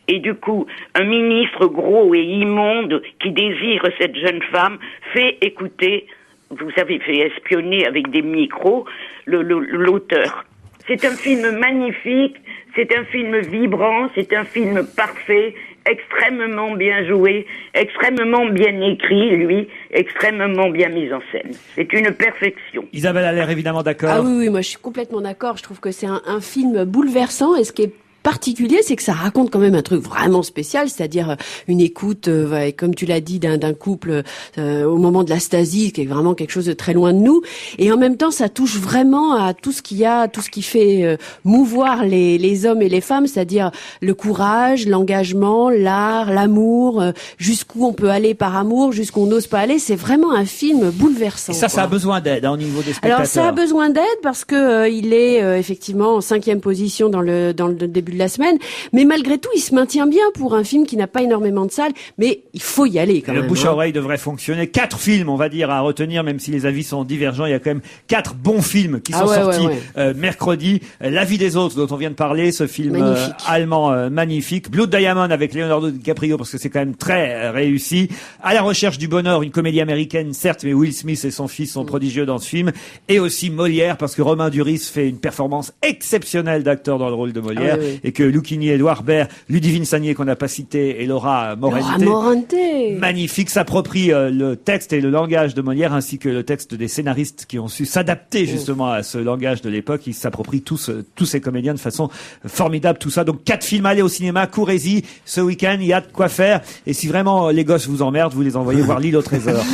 Et du coup, un ministre gros et immonde qui désire cette jeune femme fait écouter, vous savez, fait espionner avec des micros l'auteur. C'est un film magnifique, c'est un film vibrant, c'est un film parfait, extrêmement bien joué, extrêmement bien écrit, lui, extrêmement bien mis en scène. C'est une perfection. Isabelle a l'air évidemment d'accord. Ah oui, moi je suis complètement d'accord. Je trouve que c'est un film bouleversant et ce qui est particulier, c'est que ça raconte quand même un truc vraiment spécial, c'est-à-dire une écoute, comme tu l'as dit, d'un couple au moment de la Stasi, qui est vraiment quelque chose de très loin de nous. Et en même temps, ça touche vraiment à tout ce qui fait mouvoir les hommes et les femmes, c'est-à-dire le courage, l'engagement, l'art, l'amour, jusqu'où on peut aller par amour, jusqu'où on n'ose pas aller. C'est vraiment un film bouleversant. Et ça a besoin d'aide au niveau des spectateurs. Alors ça a besoin d'aide parce que il est effectivement en 5e position dans le début de de la semaine. Mais malgré tout, il se maintient bien pour un film qui n'a pas énormément de salles. Mais il faut y aller quand Le même. bouche à oreille devrait fonctionner. 4 films, on va dire, à retenir, même si les avis sont divergents. Il y a quand même 4 bons films qui sont sortis mercredi. La vie des autres, dont on vient de parler, ce film allemand magnifique. Blood Diamond avec Leonardo DiCaprio, parce que c'est quand même très réussi. À la recherche du bonheur, une comédie américaine, certes, mais Will Smith et son fils sont prodigieux dans ce film. Et aussi Molière, parce que Romain Duris fait une performance exceptionnelle d'acteur dans le rôle de Molière. Et que Lucchini, Édouard Baird, Ludivine Sagnier, qu'on n'a pas cité, et Laura Morente, magnifique, s'approprie le texte et le langage de Molière, ainsi que le texte des scénaristes qui ont su s'adapter justement à ce langage de l'époque. Ils s'approprient tous ces comédiens de façon formidable, tout ça. Donc 4 films, allez au cinéma, courez-y. Ce week-end, il y a de quoi faire. Et si vraiment les gosses vous emmerdent, vous les envoyez voir L'île au trésor.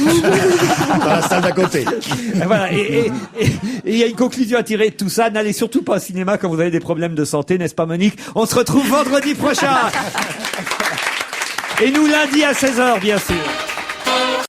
Dans la salle d'à côté. Voilà. Et il y a une conclusion à tirer de tout ça. N'allez surtout pas au cinéma quand vous avez des problèmes de santé, n'est-ce pas, Monique? On se retrouve vendredi prochain. Et nous lundi à 16h, bien sûr.